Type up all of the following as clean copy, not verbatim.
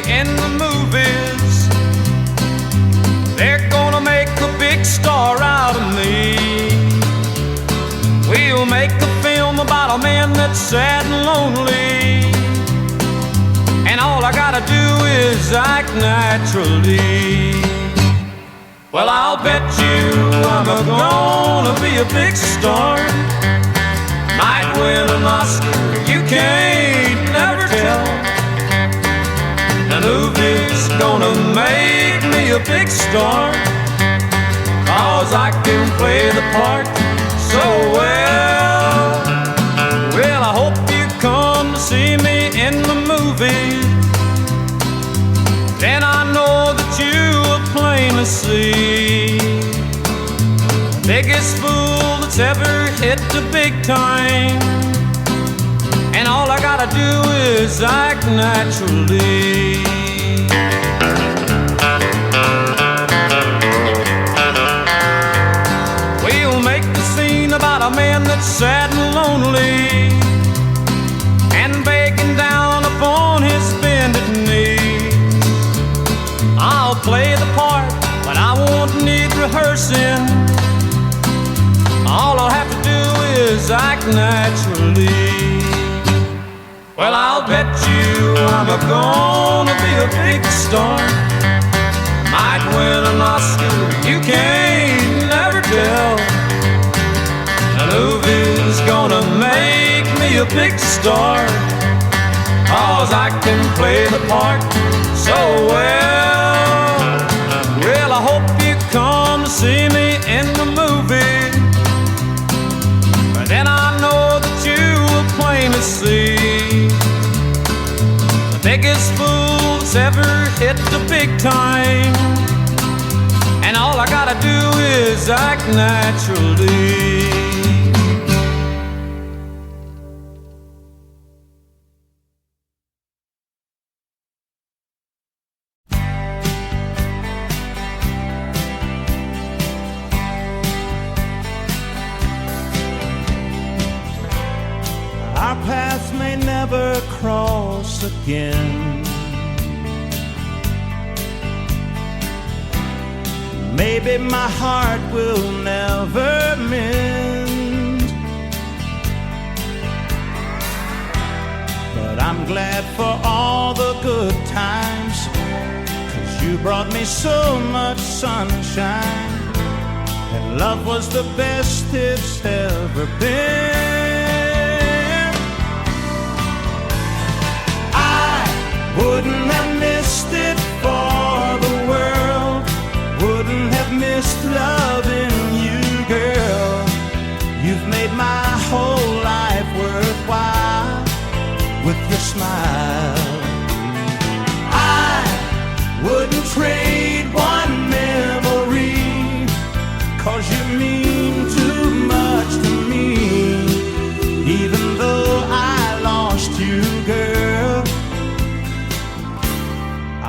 in the movies. They're gonna make a big star out of me. We'll make a film about a man that's sad and lonely, and all I gotta do is act naturally. Well, I'll bet you I'm gonna be a big star. Might win an Oscar, you can't never tell. The movie's gonna make me a big star, 'cause I can play the part so well. Well, I hope you come to see me in the movie. Then I know that you will plainly see the biggest fool that's ever hit the big time, and all I gotta do is act naturally. We'll make the scene about a man that's sad and lonely, and begging down upon his bended knee. I'll play the part, but I won't need rehearsing. All I'll have to do is act naturally. Well, I'll bet you I'm gonna be a big star. Might win an Oscar, you can't never tell. The movie's gonna make me a big star, 'cause I can play the part so well. Well, I hope you come to see me in the movie. But then I know that you will plainly see the biggest fool that's ever hit the big time, and all I gotta do is act naturally. Our paths may never cross again. Maybe my heart will never mend, but I'm glad for all the good times, 'cause you brought me so much sunshine, and love was the best it's ever been. I wouldn't have missed it for the world, wouldn't have missed loving you, girl. You've made my whole life worthwhile with your smile. I wouldn't trade one memory, 'cause you mean too much to me. Even though I lost you, girl,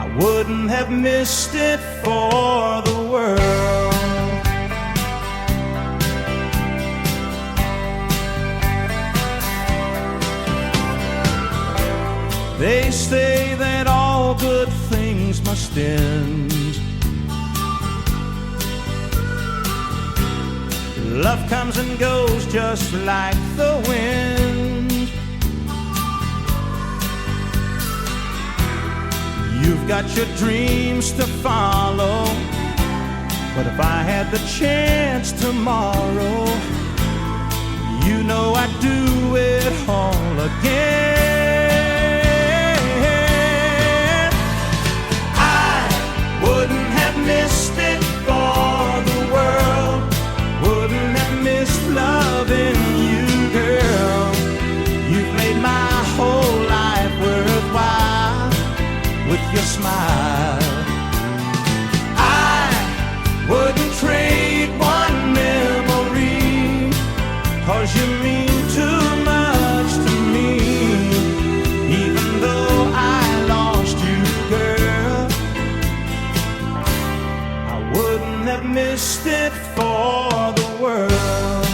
I wouldn't have missed it for the world. They say that all good things must end. Love comes and goes just like the wind. You've got your dreams to follow, but if I had the chance tomorrow, you know I'd do it all again. I wouldn't have missed it for the world, wouldn't have missed loving you, girl. You've made my whole life worthwhile with your smile. I wouldn't trade one memory, 'cause you mean too much to me. Even though I lost you, girl, I wouldn't have missed it for the world.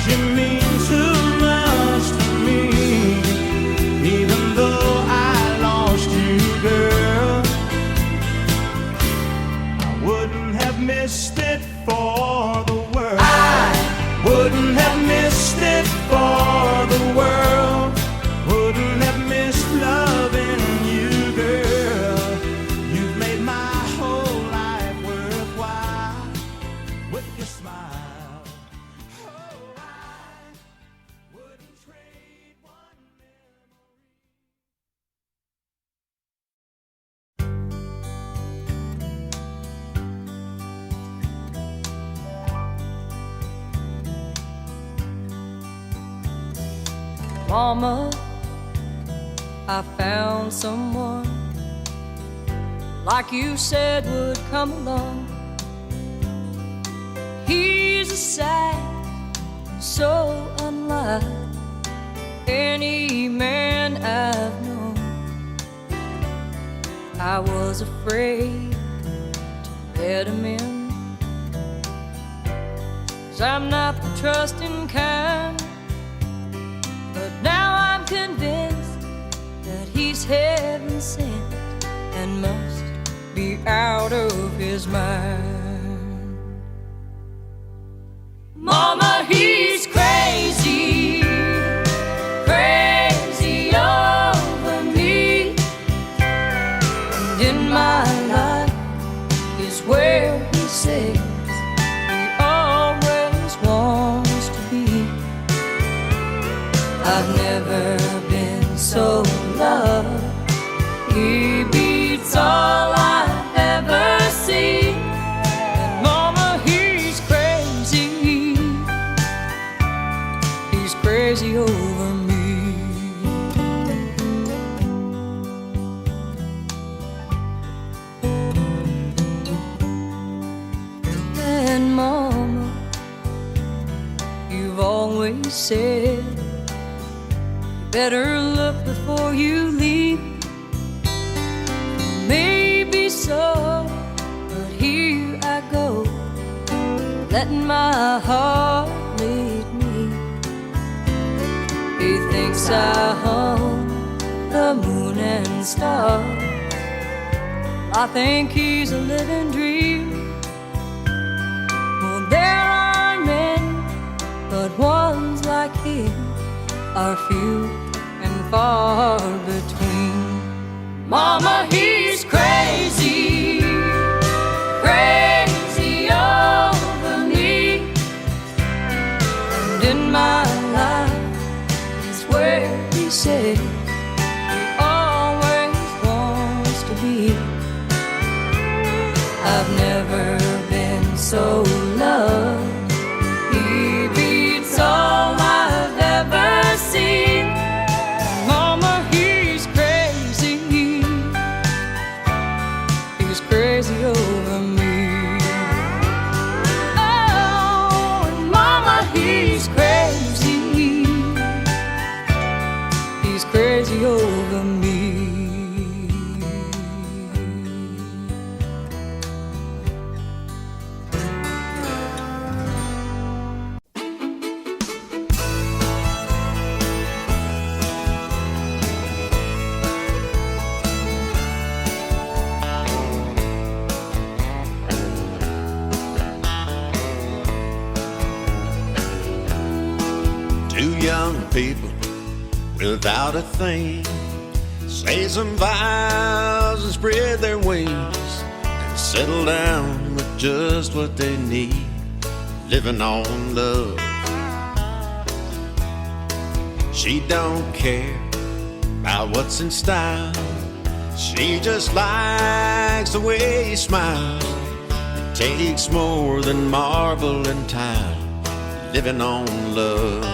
You mean too much to me, even though I lost you, girl. I wouldn't have missed it for the world. I wouldn't have missed it for the world. Wouldn't have missed loving you, girl. You've made my whole life worthwhile with your smile. Oh, I wouldn't trade one memory. Mama, I found someone like you said would come along. He's a sight so unlike any man I've known. I was afraid to let him in, 'cause I'm not the trusting kind. But now I'm convinced that he's heaven sent and must be out of his mind. Mama, he's crazy, crazy over me. And in my life is where he says he always wants to be. I've never been so loved. He beats all I've ever seen. And Mama, he's crazy. He's crazy over me. And Mama, you've always said better look before you leave. Maybe so, but here I go, letting my heart lead me. He thinks I own the moon and stars. I think he's a living dream. Well, there are many, but ones like him are few and far between. Mama, he's crazy, crazy over me. And in my life is where he said he always wants to be. I've never been so loved. He beats all I've ever seen. Mama, he's crazy. He's crazy over me. Oh, and Mama, he's crazy. He's crazy over me. Two young people without a thing say some vows and spread their wings and settle down with just what they need, living on love. She don't care about what's in style. She just likes the way he smiles. It takes more than marble and tile, living on love.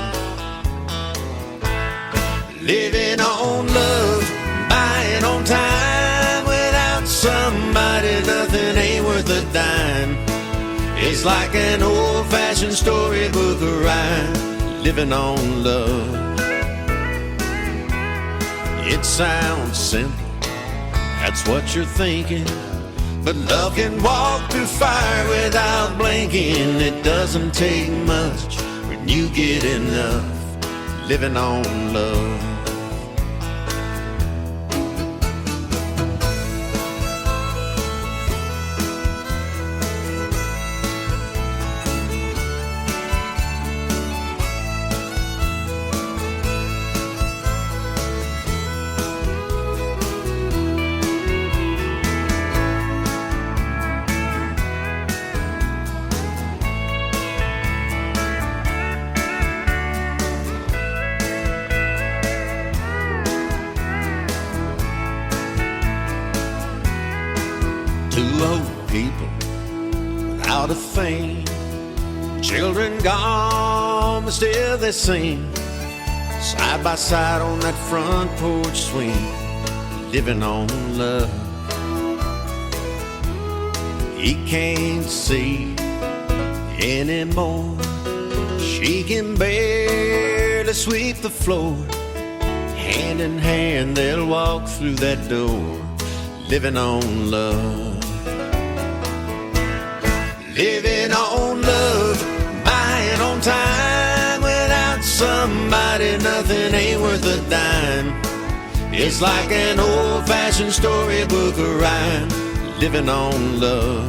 Living on love, buying on time. Without somebody, nothing ain't worth a dime. It's like an old-fashioned storybook rhyme, living on love. It sounds simple, that's what you're thinking, but love can walk through fire without blinking. It doesn't take much, or when you get enough living on love. Two old people without a thing, children gone, but still they sing side by side on that front porch swing, living on love. He can't see anymore, she can barely sweep the floor. Hand in hand they'll walk through that door, living on love. Living on love, buying on time. Without somebody, nothing ain't worth a dime. It's like an old-fashioned storybook or rhyme, living on love.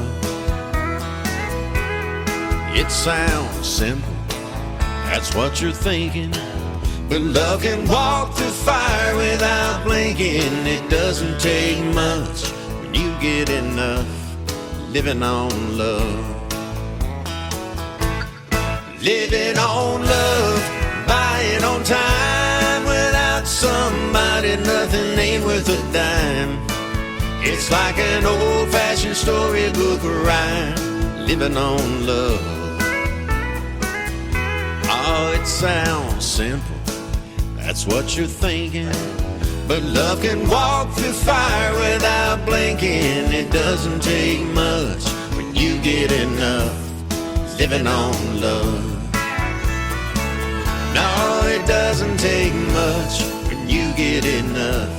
It sounds simple, that's what you're thinking, but love can walk through fire without blinking. It doesn't take much when you get enough living on love. Living on love, buying on time. Without somebody, nothing ain't worth a dime. It's like an old-fashioned storybook rhyme, living on love. Oh, it sounds simple, that's what you're thinking, but love can walk through fire without blinking. It doesn't take much when you get enough living on love. No, it doesn't take much when you get enough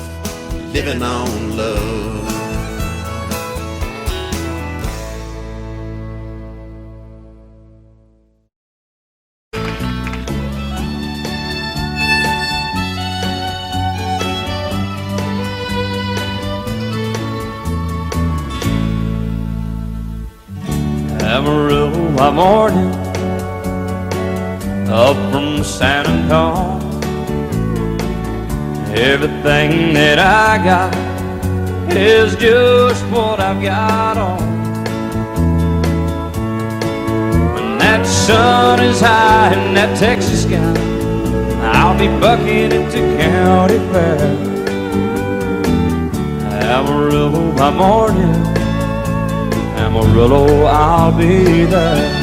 living on love. Amarillo by morning, up from San Antonio. Everything that I got is just what I've got on. When that sun is high in that Texas sky, I'll be bucking into county fair. Amarillo by morning, Amarillo, I'll be there.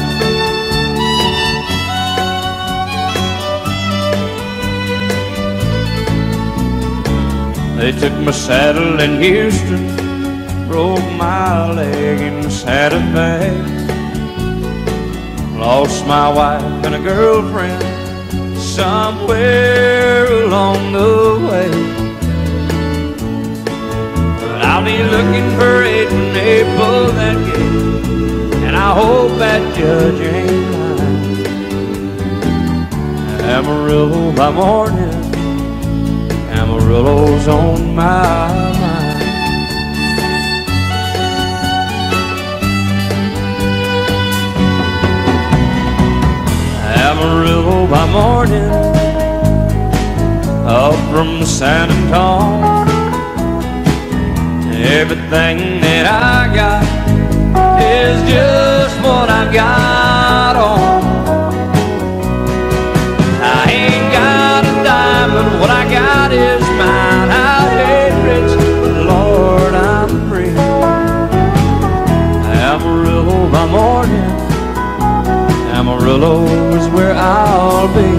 They took my saddle in Houston, broke my leg in Santa Fe. Lost my wife and a girlfriend somewhere along the way. But I'll be looking for it when they pull that gate, and I hope that judge ain't lying. Amarillo by morning, Amarillo's on my mind. Amarillo by morning, up from San Antonio. Everything that I got is just what I've got on. I ain't got a dime, but what I got is mine. I ain't rich, but Lord, I'm free. Amarillo by morning, Amarillo is where I'll be.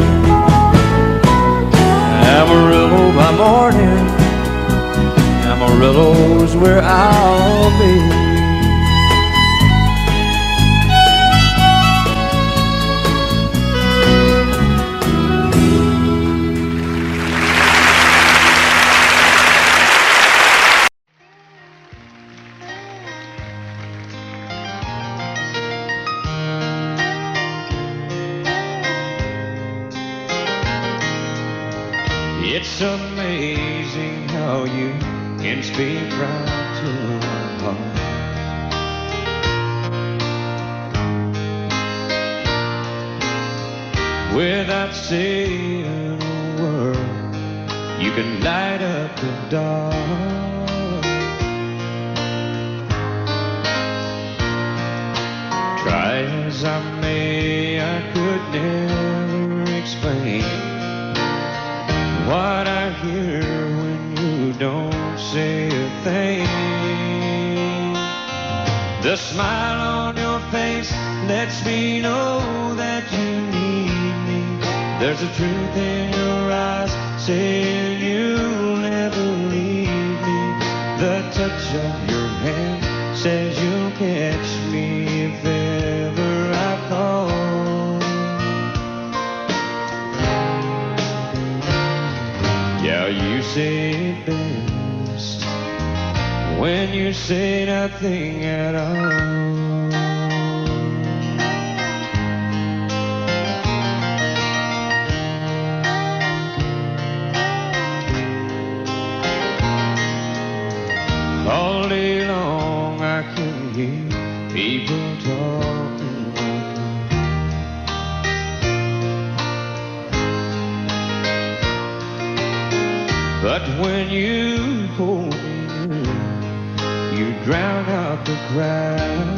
Amarillo by morning, Amarillo's where I'll be. It's amazing how you can speak right to my heart. Without saying a word, you can light up the dark. Try as I may, I could never explain what I hear when you don't say a thing. The smile on your face lets me know that you need me. There's a truth in your eyes saying you'll never leave me. The touch of your hand says you'll catch me if ever I fall. Yeah, you say it best when you say nothing at all. All day long I can hear people talking like that. But when you hold me near, you drown out the crowd.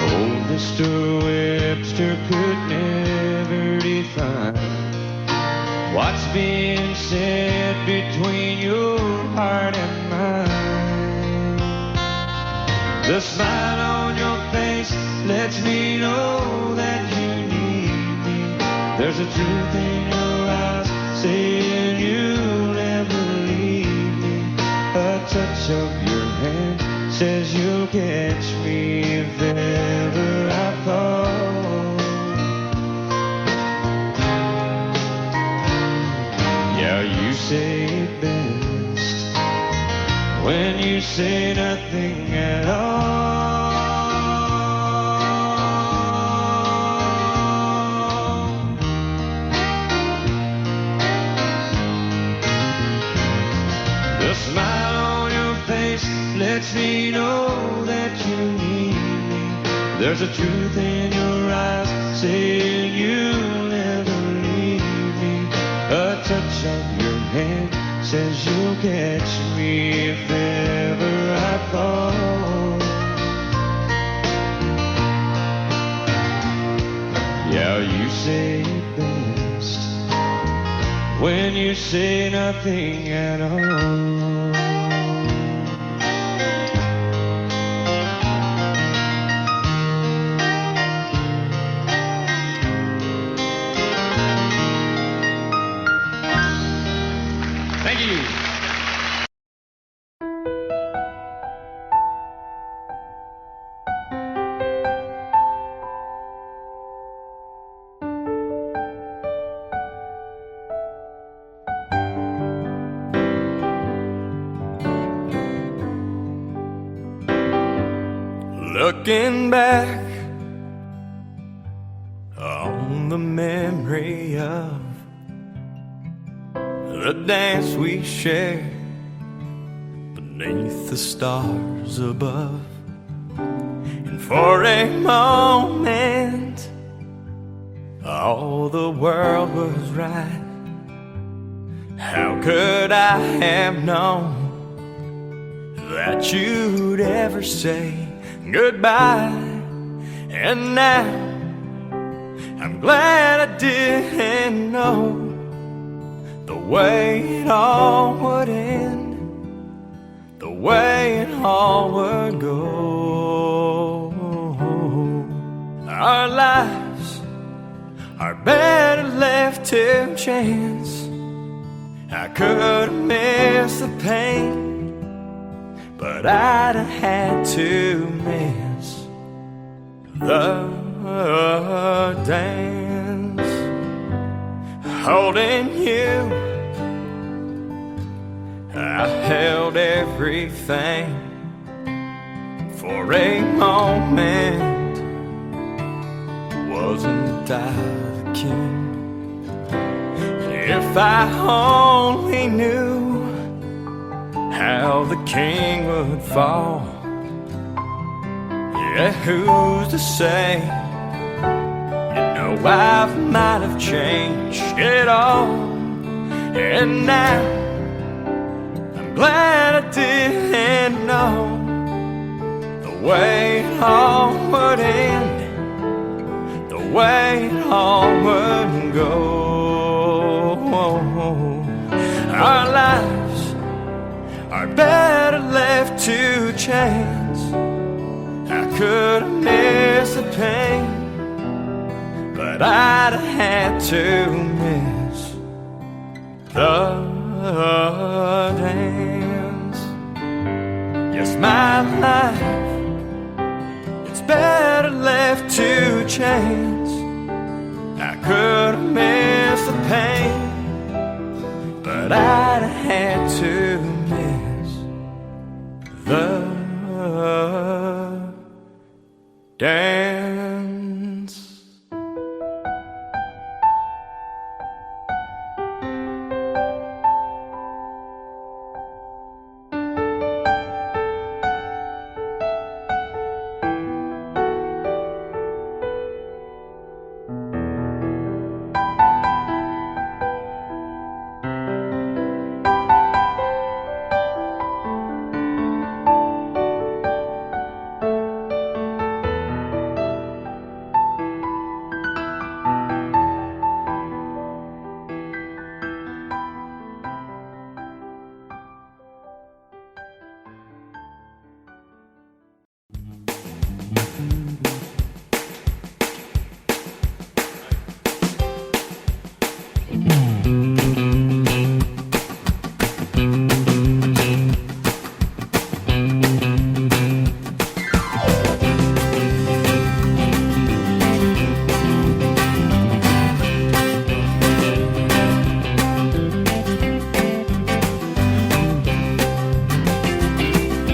Oh, Mr. Webster could never define what's being said between your heart and mine. The smile on your face lets me know that you need me. There's a truth in your eyes saying you'll never leave me. A touch of your hand says you'll catch me if ever I fall. Yeah, you say it best when you say nothing at all. The smile on your face lets me know that you need me. There's a truth in your eyes saying you'll never leave me. A touch of your hand says you'll catch me if ever I fall. Yeah, you say it best when you say nothing at all. Thank you. Looking back on the memory of the dance we shared beneath the stars above, and for a moment all the world was right. How could I have known that you'd ever say goodbye? And now I'm glad I didn't know the way it all would end, the way it all would go. Our lives are better left to chance. I could have missed the pain, but I'd have had to miss the dance. Holding you, I held everything for a moment. Wasn't without a king. If I only knew how the king would fall, yeah, who's to say? You know, I might have changed it all, and now I'm glad I didn't know the way it all would end, the way it all would go. Our lives are better left to chance. I could have missed the pain, but I'd have had to miss the dance. Yes, my life, it's better left to chance. I could have missed the pain, but I'd have had to miss the dance.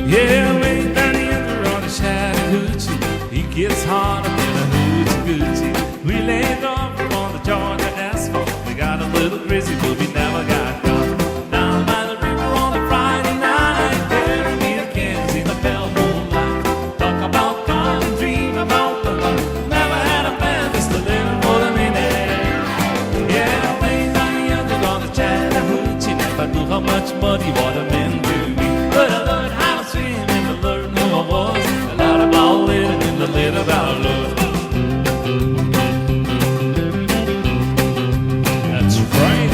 Yeah, way down the under on the Chattahoochee, he gets harder than a hoochie-goochie. We laid off on the Georgia asphalt. We got a little crazy, but we never got caught. Down by the river on a Friday night, there me a Kansas in the pale moonlight. Talk about fun, dream about the life. Never had a plan, just a little more than in there. Yeah, way down the under on the Chattahoochee, never knew how much muddy water meant to me. But I learned how to swim and to learn who I was. A lot about living and a little about love. That's right.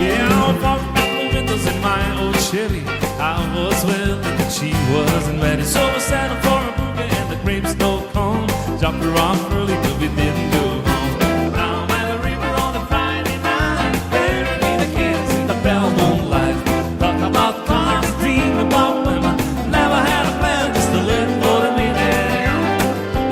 Yeah, I walked back the windows in my old Chevy. I was willing, but she wasn't ready. So I settled for a movie and the grapes no cone. Dropped her off early, but we didn't go home. Down by the river on a Friday night, buried in the Kansas in the pale moonlight. Talk about cars, dream about women. Never had a plan, just a little more than we did.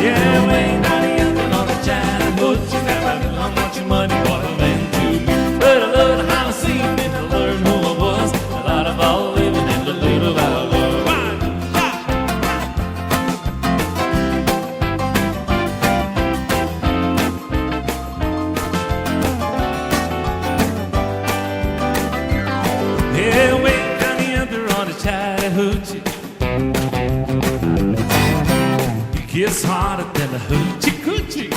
Yeah, way down the under on the Chattahoochee, never knew how much money water meant to me. But I learned how to sing and to learn who I was. A lot about living and a little about love. Yeah, way down the under on the Chattahoochee, it gets harder than a hoochie-coochie.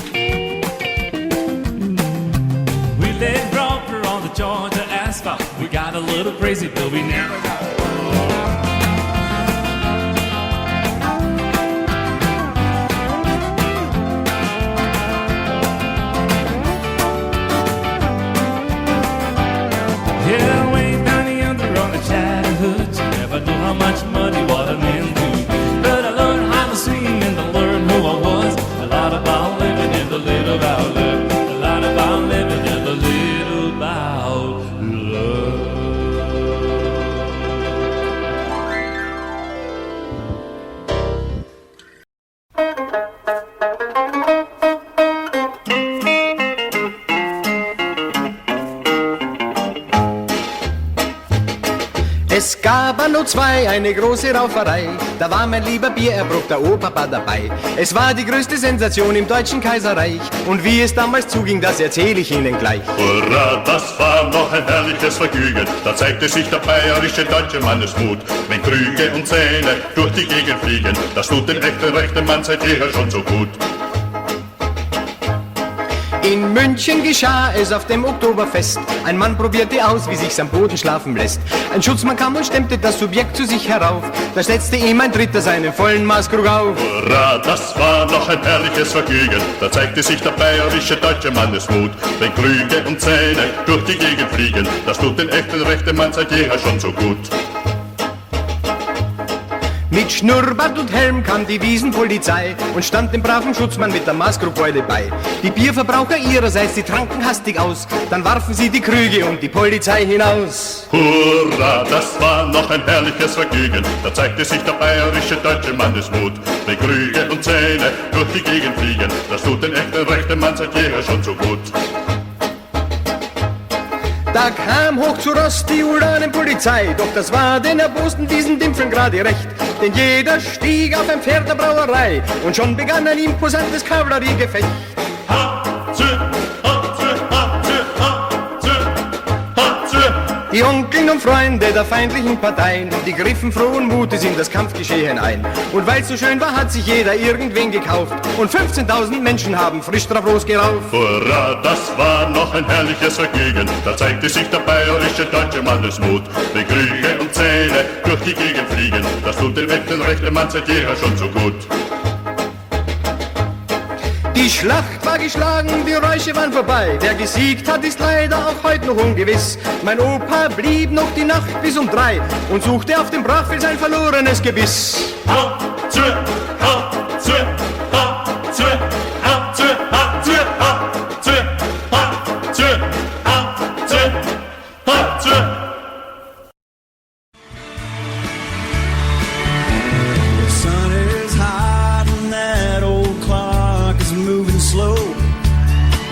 We laid rubber on the Georgia asphalt. We got a little crazy, but we never got yeah, way down the under on the Chattahoochee, never knew how much muddy water meant to me. But I learned how to swim and to learn who I was. A lot about living and a little about love. A lot about living and a little about love. Es gab anno 2 eine große Rauferei, da war mein lieber Biererbruch, der Oberpapa, dabei. Es war die größte Sensation im deutschen Kaiserreich, und wie es damals zuging, das erzähle ich Ihnen gleich. Hurra, das war noch ein herrliches Vergnügen, da zeigte sich der bayerische deutsche Mannesmut. Wenn Krüge und Zähne durch die Gegend fliegen, das tut dem echten rechten Mann seit jeher schon so gut. In München geschah es auf dem Oktoberfest. Ein Mann probierte aus, wie sich's am Boden schlafen lässt. Ein Schutzmann kam und stemmte das Subjekt zu sich herauf. Da setzte ihm ein Dritter seinen vollen Maßkrug auf. Hurra, das war noch ein herrliches Vergnügen, da zeigte sich der bayerische deutsche Mannesmut. Wenn Krüge und Zähne durch die Gegend fliegen, das tut den echten rechten Mann seit jeher schon so gut. Mit Schnurrbart und Helm kam die Wiesenpolizei und stand dem braven Schutzmann mit der Maßkrugbeule bei. Die Bierverbraucher ihrerseits, die tranken hastig aus, dann warfen sie die Krüge und die Polizei hinaus. Hurra, das war noch ein herrliches Vergnügen, da zeigte sich der bayerische deutsche Mannesmut. Wenn Krüge und Zähne durch die Gegend fliegen, das tut den echten rechten Mann seit jeher schon so gut. Da kam hoch zu Ross die Ulanenpolizei, doch das war den erbosten Wiesendimpfeln gerade recht. Denn jeder stieg auf ein Pferd der Brauerei und schon begann ein imposantes Kavalleriegefecht. Die Onkeln und Freunde der feindlichen Parteien, die griffen frohen Mutes in das Kampfgeschehen ein. Und weil's so schön war, hat sich jeder irgendwen gekauft und 15.000 Menschen haben frisch drauf losgerauft. Hurra, das war noch ein herrliches Vergnügen, da zeigte sich der bayerische deutsche Mannesmut. Wenn Krüge und Zähne durch die Gegend fliegen, das tut dem echten rechten Mann seit jeher schon so gut. Die Schlacht war geschlagen, die Räusche waren vorbei. Wer gesiegt hat, ist leider auch heute noch ungewiss. Mein Opa blieb noch die Nacht bis um 3 und suchte auf dem Brachfeld sein verlorenes Gebiss.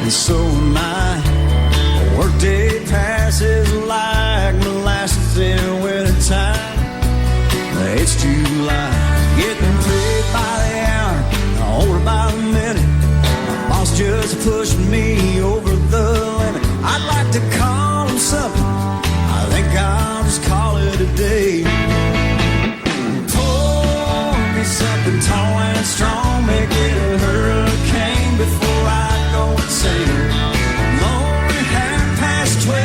So am I. A workday passes like molasses in wintertime. It's July, getting paid by the hour, or by the minute. My boss just pushed me over the limit. I'd like to call him something, I think I'll just call it a day. Pour me something tall and strong, make it a hurricane before I go insane. I'm only 12:30,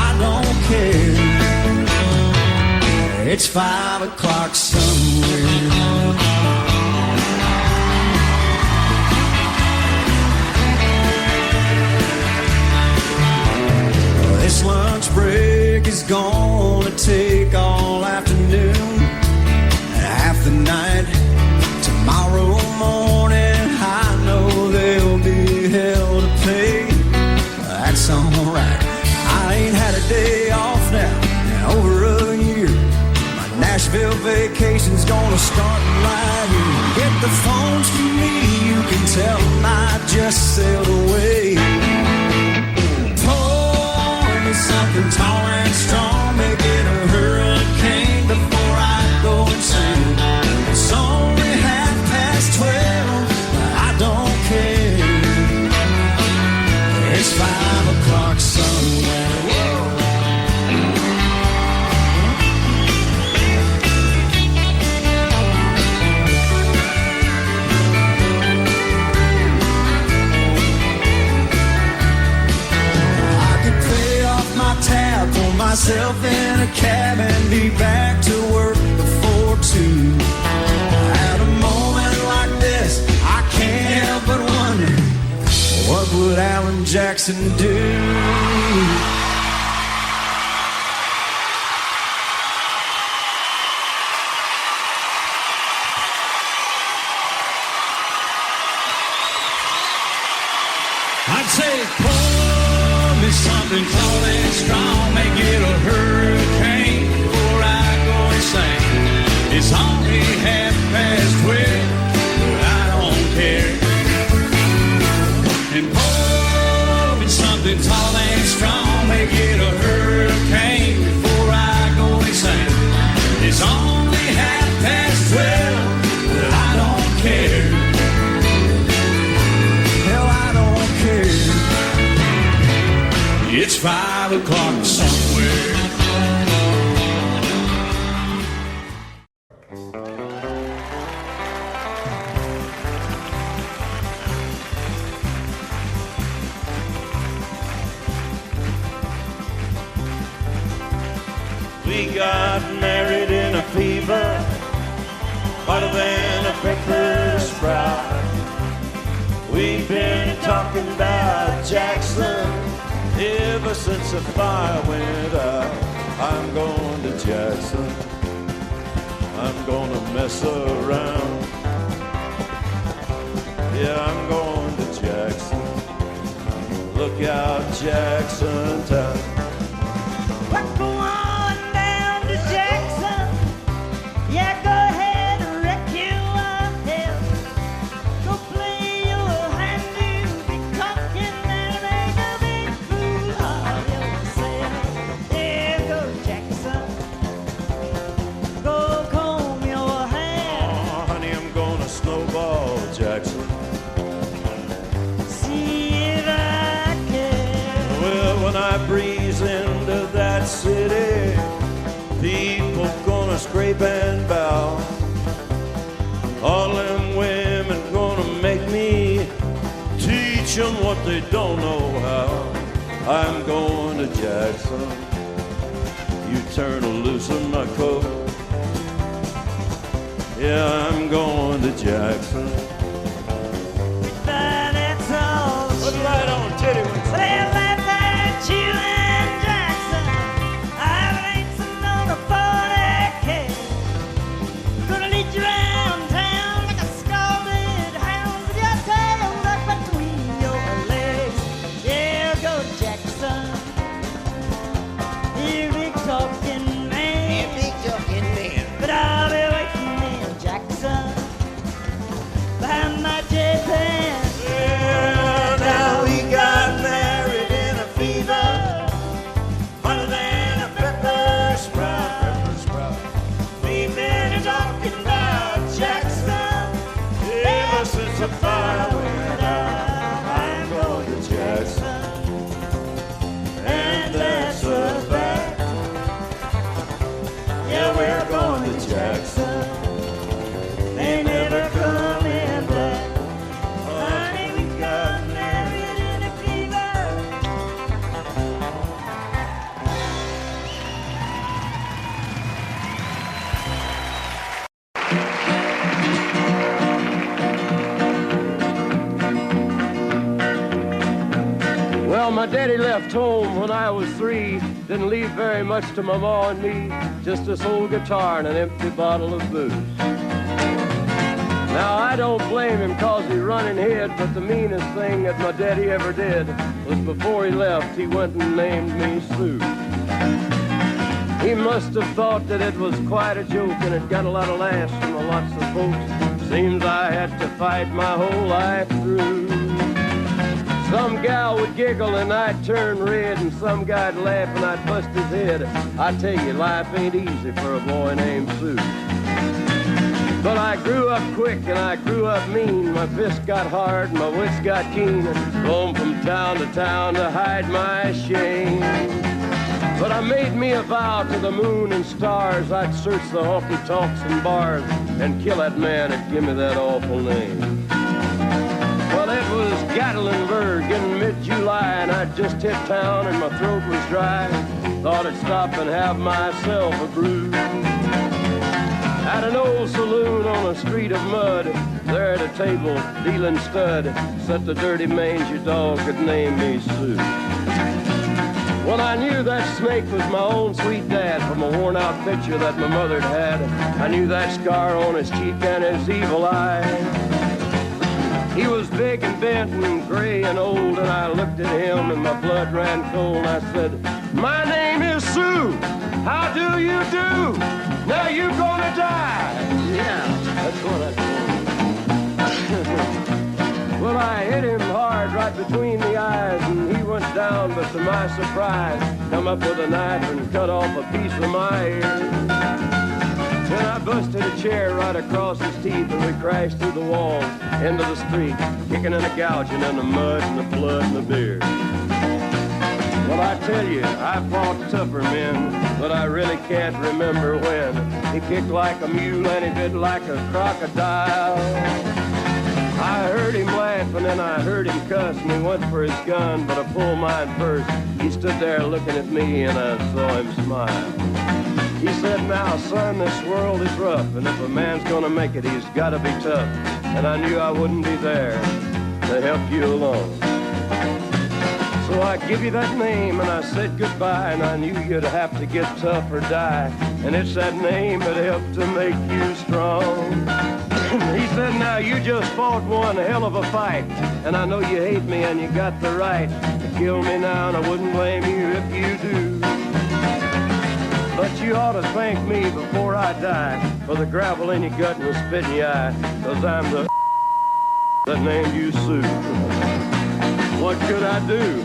I don't care. It's 5 o'clock somewhere. This lunch break is gonna take all afternoon, half the night. Tomorrow morning I know there'll be hell to pay. That's alright, I ain't had a day off now in over a year. My Nashville vacation's gonna start right here. Get the phones to me, you can tell them I just sailed away. Pour me something tall and strong, make it a hurricane before I go insane. It's only 12:30, I don't care. It's 5 o'clock somewhere. Whoa. I could pay off my tab, pull myself in a cab and be back to work before 2. At a moment like this, I can't help but wonder, what would Alan Jackson do? I'd say, pour me something tall and strong, make it a hurricane before I go insane. It's only 12:30, but I don't care. And pour me something tall and strong, make it a hurricane before I go insane. 5 o'clock somewhere. We got married in a fever, hotter than a pepper sprout. We've been talking about Jackson ever since the fire went out. I'm going to Jackson, I'm gonna mess around. Yeah, I'm going to Jackson, look out Jackson town. We're going down to Jackson. Yeah, go ahead and wreck you up there. Go play your hand, you be cocking and make a big fool of yourself. Yeah, go Jackson. Go comb your hair. Oh, honey, I'm gonna snowball Jackson. See if I can. Well, when I breeze into that city, people gonna scrape and bow. All them women gonna make me teach them what they don't know how. I'm going to Jackson, you turn loose in my coat. Yeah, I'm going to Jackson. But it's all Put the light on, titty wings. well, that's at you and Jackson. I've racing on a 40K. Gonna lead you around town like a scalded hound with your tail tucked between your legs. Yeah, go Jackson. You big talking man. But I'll be waiting in Jackson behind my J-Pan. Yeah, now we got married in a fever, hotter than a pepper sprout. We've been talking about Jackson ever since the fire went out. I'm going to Jackson, and that's a fact. Yeah, we're going to Jackson. They never coming back. Honey, we got married in a fever. Well, my daddy left home when I was 3. Didn't leave very much to my ma and me. Just this old guitar and an empty bottle of booze. Now, I don't blame him 'cause he run and hid, but the meanest thing that my daddy ever did was before he left, he went and named me Sue. He must have thought that it was quite a joke and it got a lot of laughs from lots of folks. Seems I had to fight my whole life through. Some gal would giggle and I'd turn red, and some guy'd laugh and I'd bust his head. I tell you, life ain't easy for a boy named Sue. But I grew up quick and I grew up mean. My fists got hard and my wits got keen. Roamed from town to hide my shame. But I made me a vow to the moon and stars, I'd search the honky-tonks and bars and kill that man that give me that awful name. Well, it was Gatlinburg in mid-July, and I'd just hit town and my throat was dry. Thought I'd stop and have myself a brew. At an old saloon on a street of mud, there at a table, dealing stud, sat the dirty mangy dog that named me Sue. Well, I knew that snake was my own sweet dad from a worn-out picture that my mother'd had. I knew that scar on his cheek and his evil eye. He was big and bent and gray and old, and I looked at him and my blood ran cold. I said, "My name is Sue. How do you do? Now you gonna die." Yeah, that's what I told him. Well, I hit him hard right between the eyes, and he went down, but to my surprise, come up with a knife and cut off a piece of my ear. Then I busted a chair right across his teeth, and we crashed through the walls into the street, kicking and a gouging in the mud and the blood and the beer. Well, I tell you, I fought tougher men, but I really can't remember when. He kicked like a mule and he bit like a crocodile. I heard him laugh and then I heard him cuss, and he went for his gun, but I pulled mine first. He stood there looking at me and I saw him smile. He said, now, son, this world is rough, and if a man's gonna make it, he's gotta be tough. And I knew I wouldn't be there to help you along. So I give you that name and I said goodbye, and I knew you'd have to get tough or die. And it's that name that helped to make you strong. He said, now you just fought one hell of a fight, and I know you hate me and you got the right to kill me now, and I wouldn't blame you if you do. But you ought to thank me before I die for the gravel in your gut and the spit in your eye, 'cause I'm the that named you Sue. What could I do?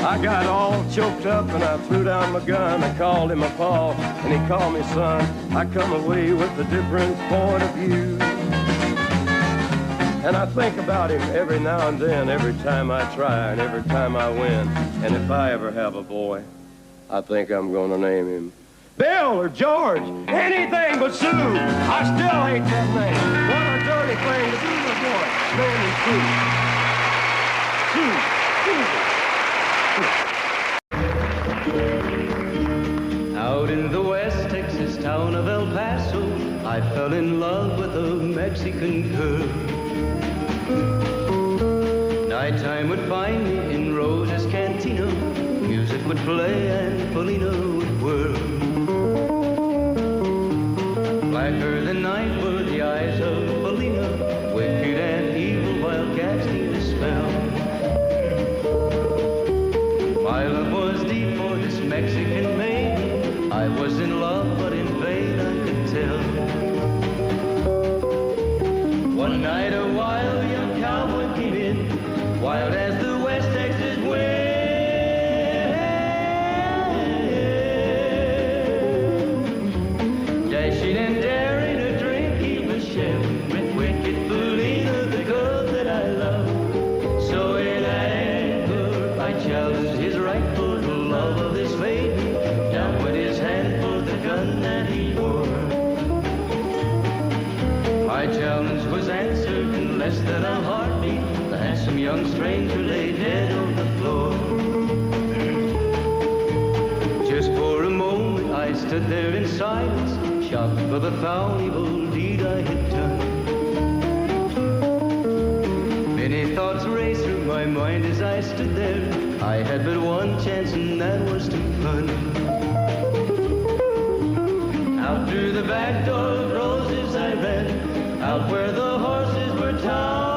I got all choked up and I threw down my gun. I called him a paw and he called me son. I come away with a different point of view. And I think about him every now and then, every time I try and every time I win. And if I ever have a boy, I think I'm gonna name him Bill or George, anything but Sue. I still hate that name. What a dirty thing to do to a boy. Name him Sue. Out in the West Texas town of El Paso, I fell in love with a Mexican girl. Nighttime would find me in Rose's Cantina. Music would play and Polina would whirl. Blacker than night were the eyes of Polina, wicked and evil while casting a spell. My love was deep for this Mexican maiden. I was in love, but in vain I could tell. One night a wild young cowboy came in, wild as the West Texas wind. Dashing and daring to drink, he was sharing with wicked Polina, the girl that I love. So in anger I challenged his right for the love of this maiden. Down went his hand for the gun that he wore. My challenge was answered in less than a heartbeat. The handsome young stranger lay dead on the floor. Just for a moment I stood there in silence, shocked for the foul evil deed I had done. Many thoughts raced through my mind as I stood there. I had but one chance and that was to run. Out through the back door of Roses I ran, out where the horses were tied.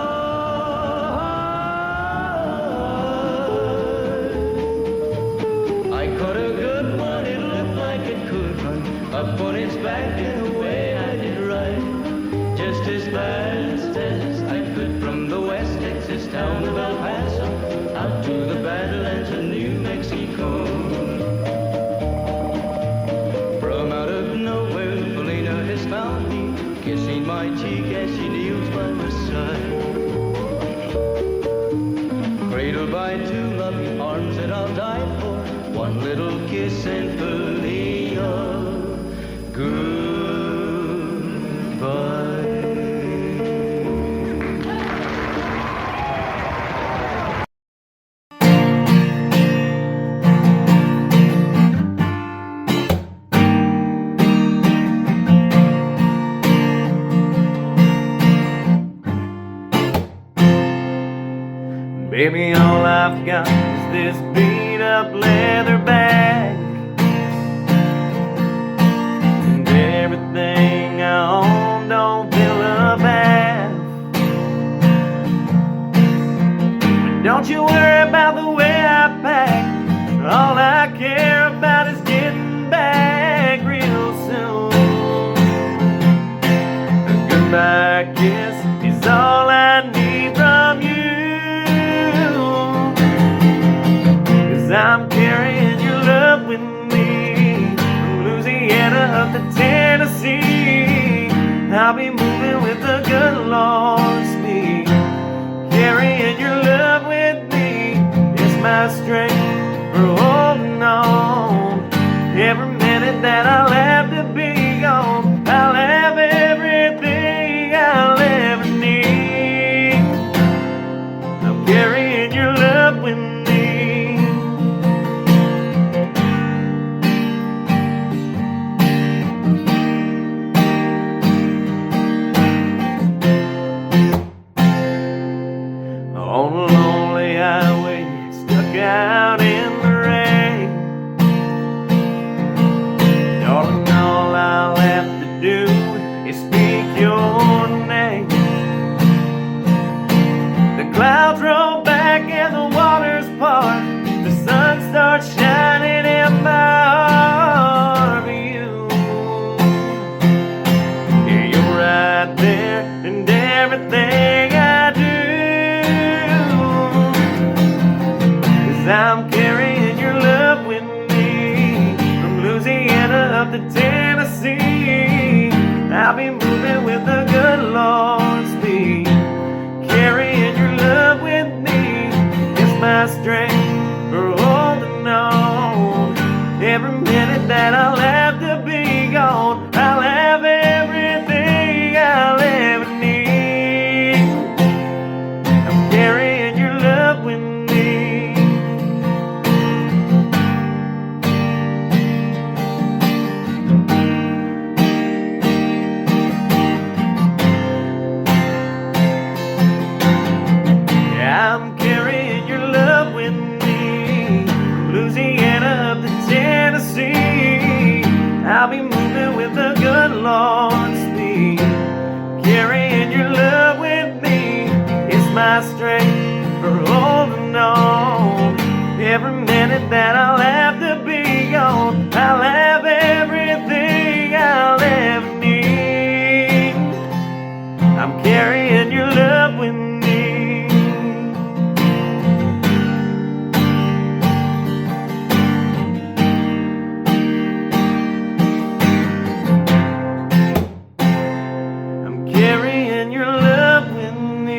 I caught a good one, it looked like it could run up on its back and away I did ride, just as fast as I could from the West Texas town of El Paso out to the Badlands of New Mexico. From out of nowhere, Polina has found me, kissing my cheek as she kneels by my side. Cradled by two loving arms that I'll die for, one little kiss and Polina, goodbye. Baby, all I've got is this beat-up leather bag, and everything I own don't fill a bath. But don't you worry about the way I pack. All I care about is getting back real soon. A goodbye kiss is all I need from you. I'm carrying your love with me from Louisiana up to Tennessee. I'll be moving with a good Lord's speed, carrying your love with me. It's my strength, carrying your love with me. On a lonely highway, stuck out in the rain. Darling, all I'll have to do is speak your name. The clouds roll back and the waters part. The sun starts shining in my heart for you. Yeah, you're right there and everything I do. I'm carrying your love with me from Louisiana up to Tennessee. I'll be moving with the good Lord's speed. Carrying your love with me is my strength for holding on. Every minute that I'll have to be gone, I'll have everything I'll ever need. I'm carrying your love with me. I'm carrying your love with me from Louisiana up to Tennessee. I'll be moving with the good Lord's speed. Carrying your love with me is my strength for holding on. Every minute that I'll have to be gone, I'll have everything I'll ever need. I'm carrying your love with me. Carrying your love with me.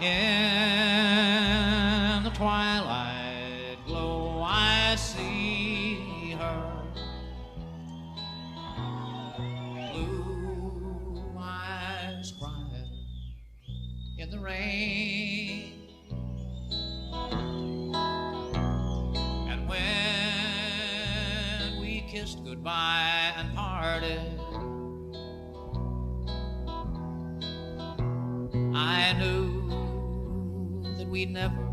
In the twilight glow I see her, blue eyes crying in the rain. And when we kissed goodbye and parted, I knew that we'd never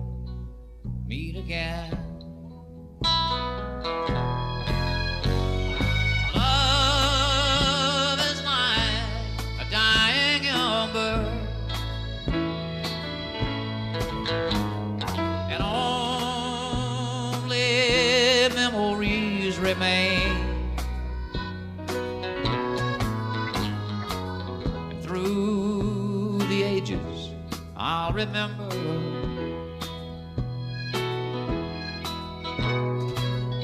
meet again. Love is like a dying ember, and only memories remain. And through the ages I'll remember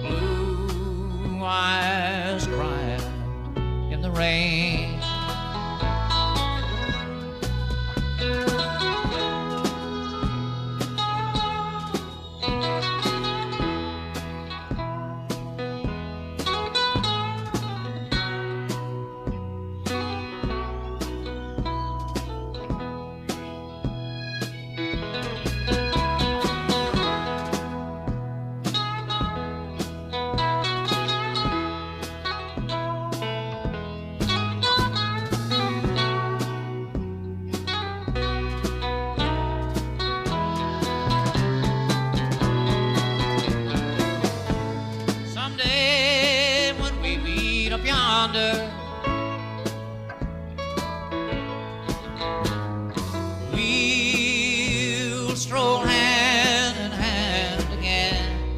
blue eyes crying in the rain. Someday when we meet up yonder, we'll stroll hand in hand again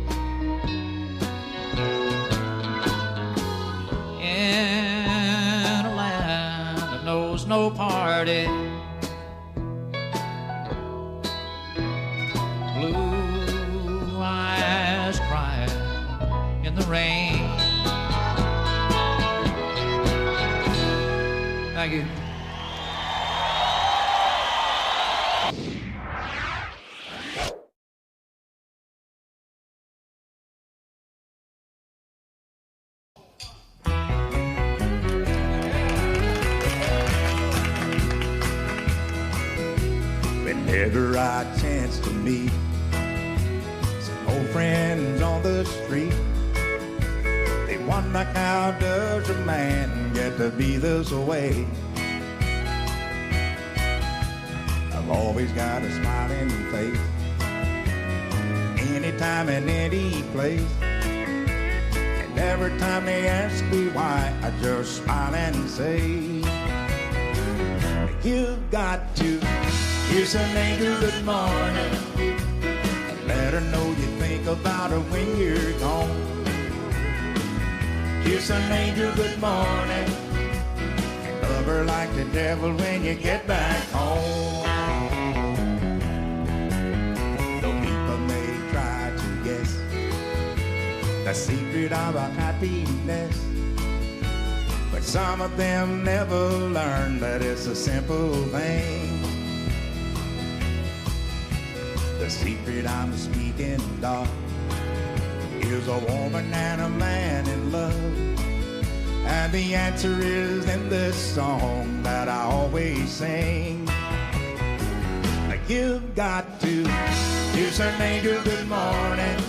in a land that knows no parting. Blue eyes crying in the rain. Thank you. whenever I chance to meet some old friends on the street. They wonder, how does a man get to be this way? I've always got a smiling face, anytime and any place. And every time they ask me why, I just smile and say, you've got to kiss an angel good morning and let her know you think about her when you're gone. Kiss an angel good morning and love her like the devil when you get back home. Though people may try to guess the secret of our happiness, but some of them never learn that it's a simple thing. The secret I'm speaking of is a woman and a man in love. And the answer is in this song that I always sing. You've got to kiss an angel good morning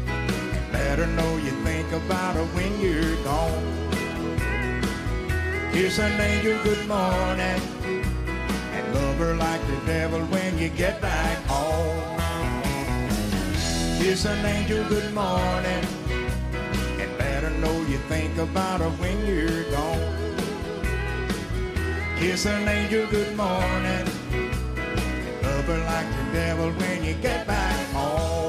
and let her know you think about her when you're gone. Kiss an angel good morning and love her like the devil when you get back home. Kiss an angel good morning and let her know you think about her when you're gone. Kiss an angel good morning and love her like the devil when you get back home.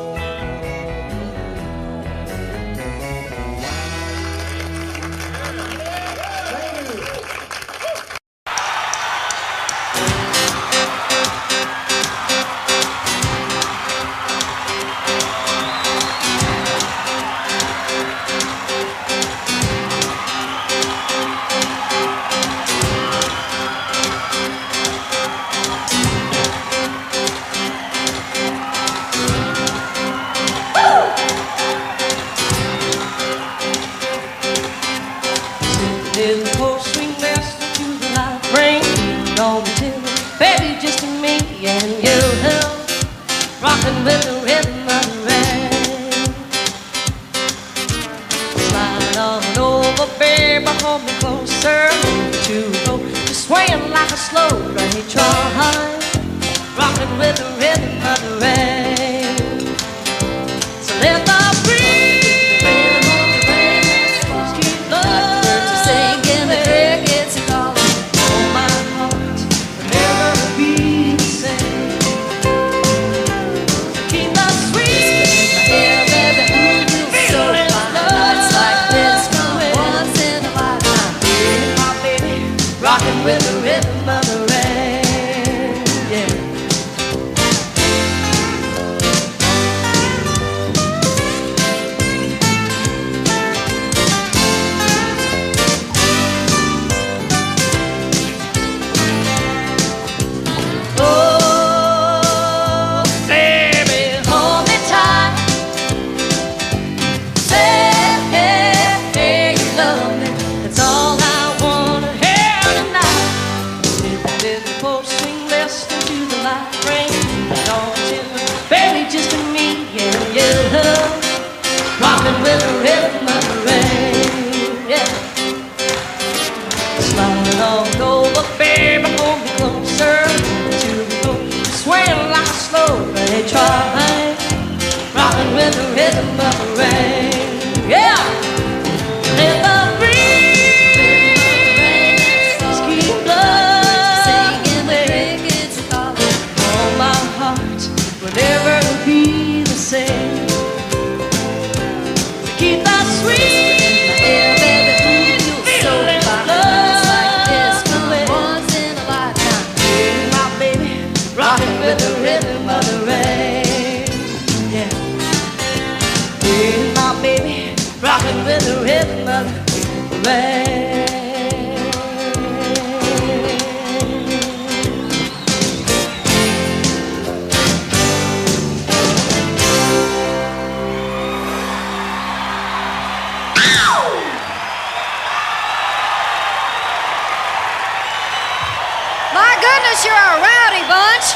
You're a rowdy bunch.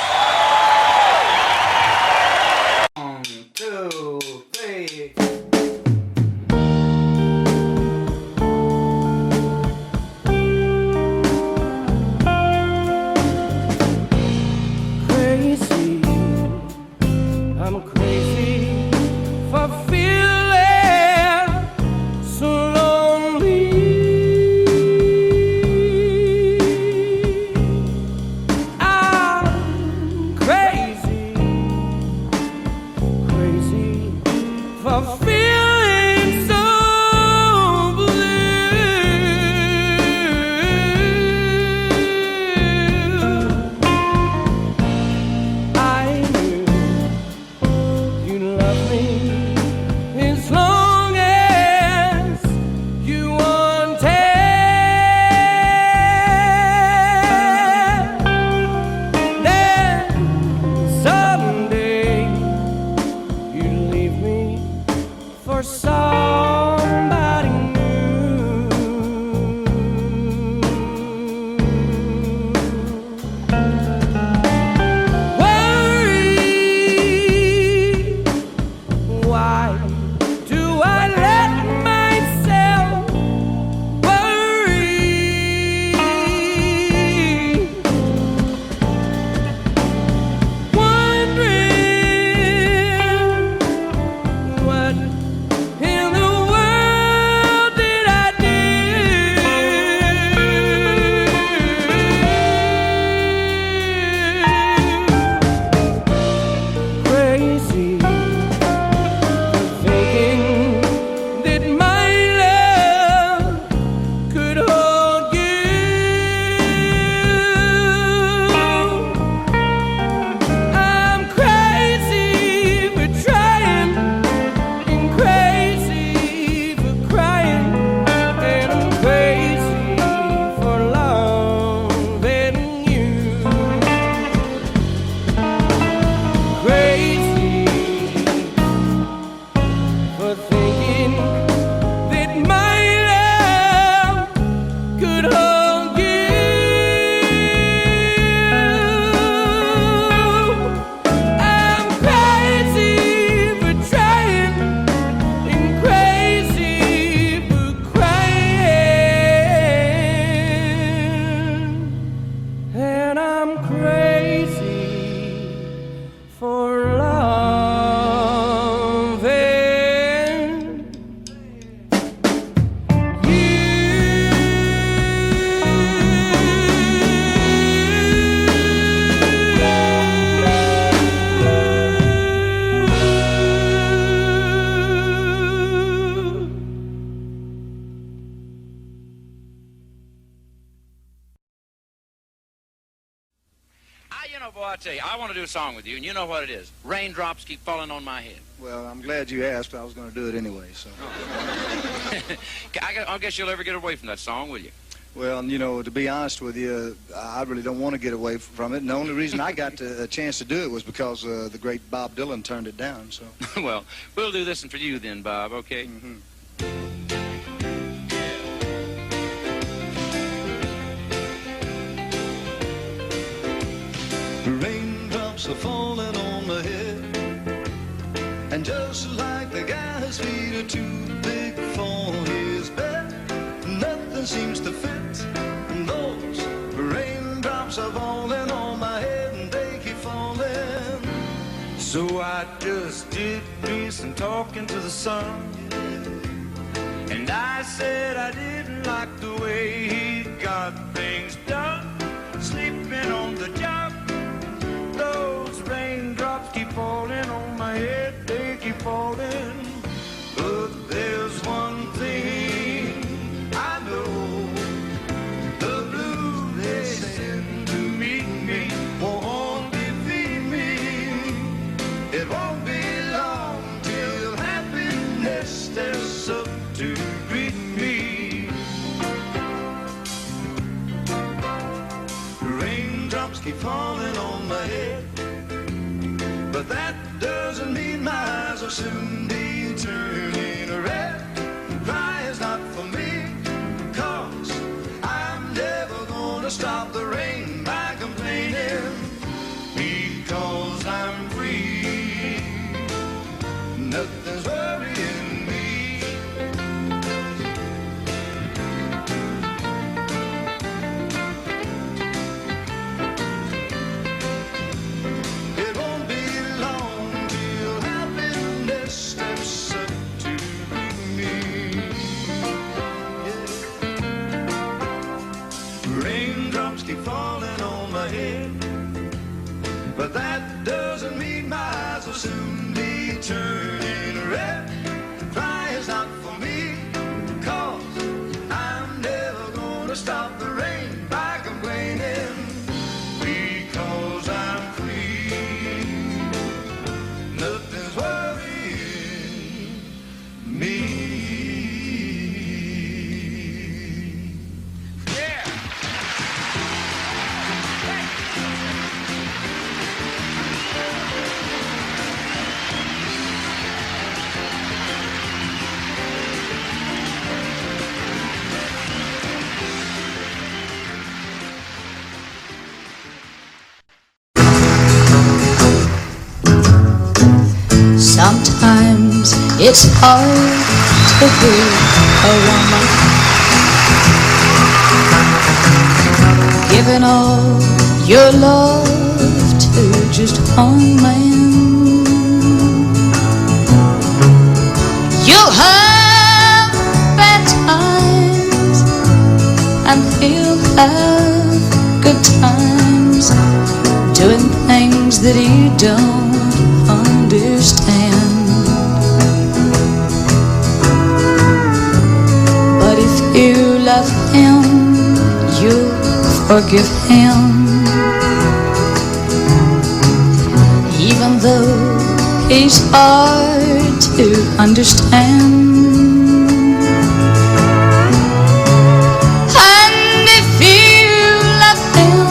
3. Crazy, I'm crazy for feeling so lonely. I'm crazy, crazy for feeling so blue. I knew you'd love me as long as you wanted. Then someday you'd leave me for somebody new. Worry, why do I let myself worry? Wondering what in the world did I do? Crazy for thinking that my love could hold you. I'm crazy for trying and crazy for crying, and I'm crazy for loving you. Crazy for thinking that my love could hold you. I'm crazy for trying and crazy for crying, and I'm crazy for You know, boy, I tell you, I want to do a song with you, and you know what it is. Raindrops keep falling on my head. Well, I'm glad you asked. I was going to do it anyway, so. I guess you'll never get away from that song, will you? Well, you know, to be honest with you, I really don't want to get away from it. And the only reason I got a chance to do it was because the great Bob Dylan turned it down, so. Well, we'll do this one for you then, Bob, okay? Mm-hmm. Raindrops are falling on my head, and just like the guy's feet are too big for his bed, nothing seems to fit. Those raindrops are falling on my head, and they keep falling. So I just did me some talking to the sun, and I said I didn't like the way he got things done, sleeping on the job. Those raindrops keep falling on my head, they keep falling. But there's one thing I know, the blues they send to meet me won't defeat me. It won't be long till happiness steps up to greet me. Raindrops keep falling on my head, but that doesn't mean my eyes will soon be turning red. Cry is not for me, 'cause I'm never gonna stop the rain by complaining, because I'm free. Nothing's nothing's worrying me. It won't be long till happiness steps up to me. Yeah. Raindrops keep falling on my head, but that doesn't mean my eyes will soon be turning red. Crying's not for me, 'cause I'm never gonna stop the rain by complaining, because I'm free. Nothing's worrying me. Yeah. Sometimes it's hard to be a woman, giving all your love to just one man. You'll have bad times and he'll have good times, doing things that he don't understand. But if you love him, you'll forgive him, even though he's hard to understand. And if you love him,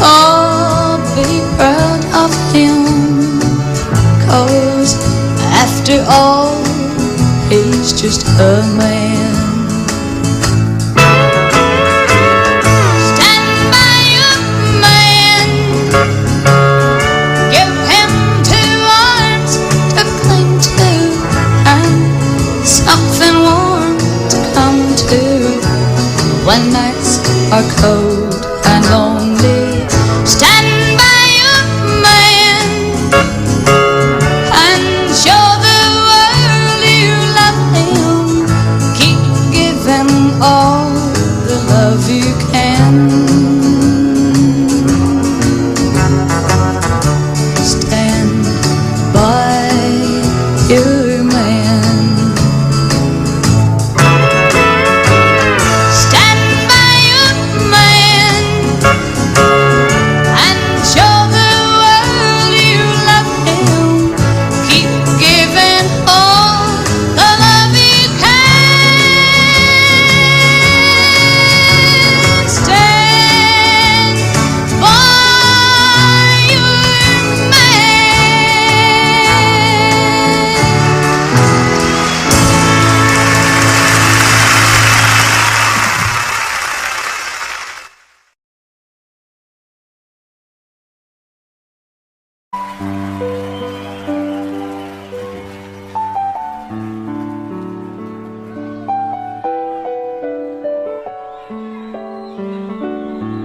oh, be proud of him, 'cause after all, he's just a man. Stand by your man, give him 2 arms to cling to, and something warm to come to when nights are cold and lonely. Stand by your man and show the world you love him. Keep giving all the love you can. Stand by your man. Stand by your man and show the world you love him. Keep giving all the love you can. Stand by your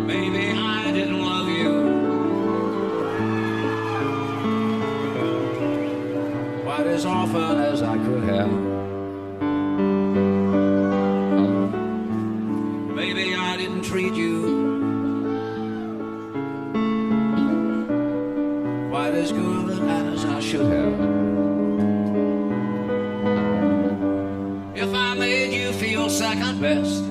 Maybe I didn't love you quite as often as I could have. Maybe I didn't treat you quite as good as I should have. If I made you feel second best,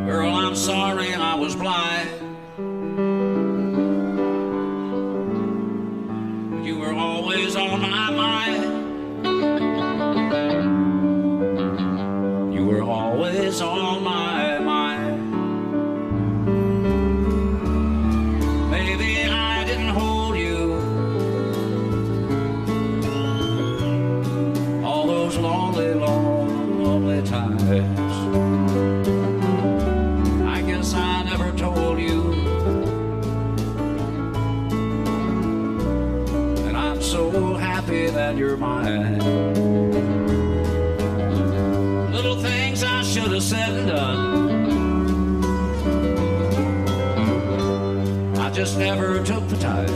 girl, I'm sorry I was blind. You were always on my mind. You were always on my mind. Maybe I didn't hold you all those lonely, lonely times. I guess I never told you so happy that you're mine. Little things I should have said and done, I just never took the time.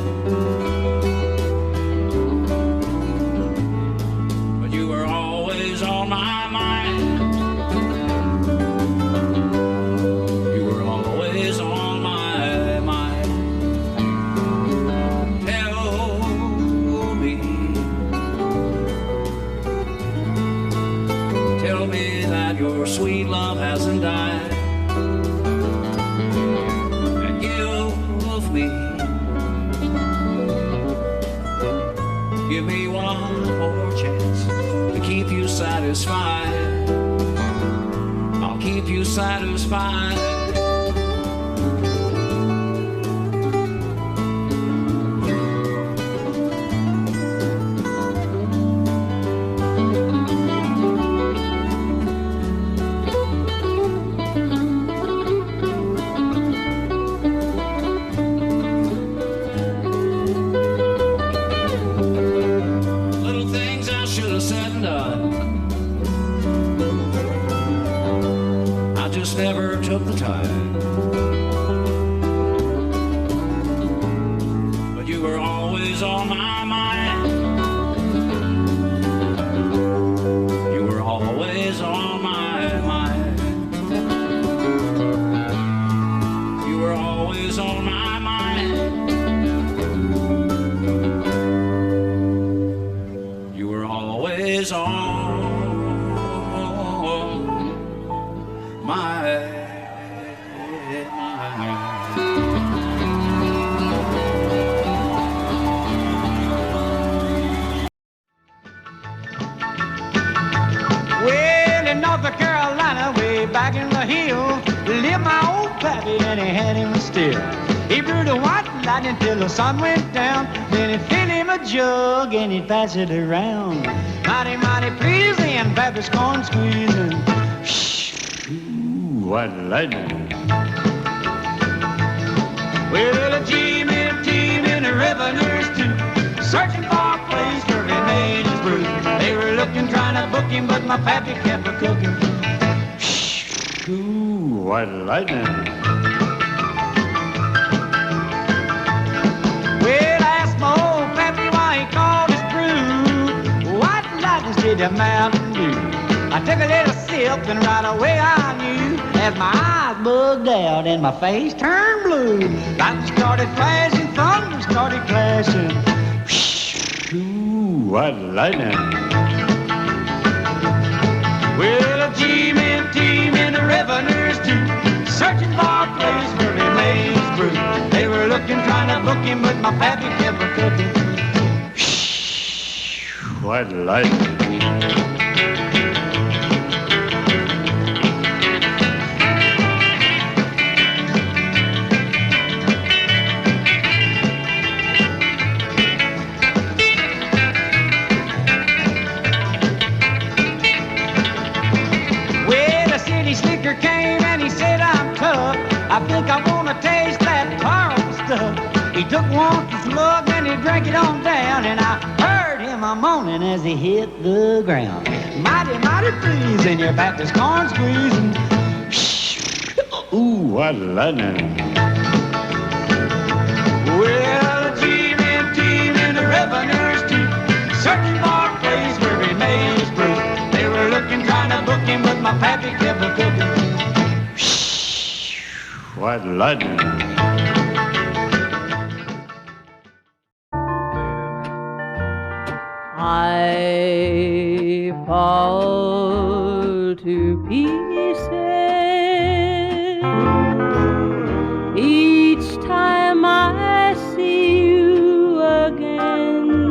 But you were always on my mind. You were always on my mind. Tell me that your sweet love hasn't died. And give me one more chance to keep you satisfied. I'll keep you satisfied. Never took the time, but you were always on my mind. You were always on my mind. You were always on my mind. You were always on. Well, in North Carolina, way back in the hill, lived my old pappy and he had him still. He brewed a white lightning till the sun went down. Then he filled him a jug and he'd pass it around. Mighty, mighty pleasing, Pappy's corn squeezing. White lightning. Well, a team and the revenues too, searching for a place where he made his brew. They were looking, trying to book him, but my pappy kept a cooking. Ooh, white lightning. Well, I asked my old pappy why he called his brew White Lightning did the Mountain Dew. I took a little sip and right away I knew, as my eyes bugged out and my face turned blue. Lightning started flashing, thunder started clashing. Ooh, white lightning. Well, a team and the revenues too, searching for a place where he made his brew. They were looking, trying to book him, but my pappy kept a cooking. White lightning. Came and he said, I'm tough. I think I want to taste that powerful stuff. He took one slug and he drank it on down, and I heard him a moaning as he hit the ground. Mighty, mighty pleasing, your Baptist corn squeezing. Ooh, what lightning. Well, a team and the revenues too, searching for a place where he made his brew. They were looking, trying to book him, but my pappy kept a cooking. White lightning. I fall to pieces each time I see you again.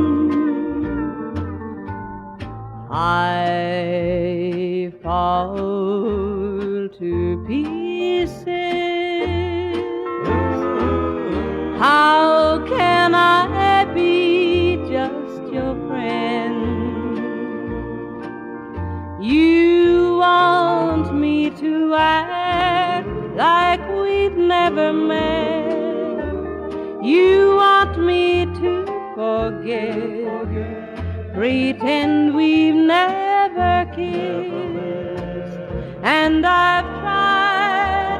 I fall to pieces. How can I be just your friend? You want me to act like we've never met. You want me to forget forget. Pretend we've never kissed. And I've tried,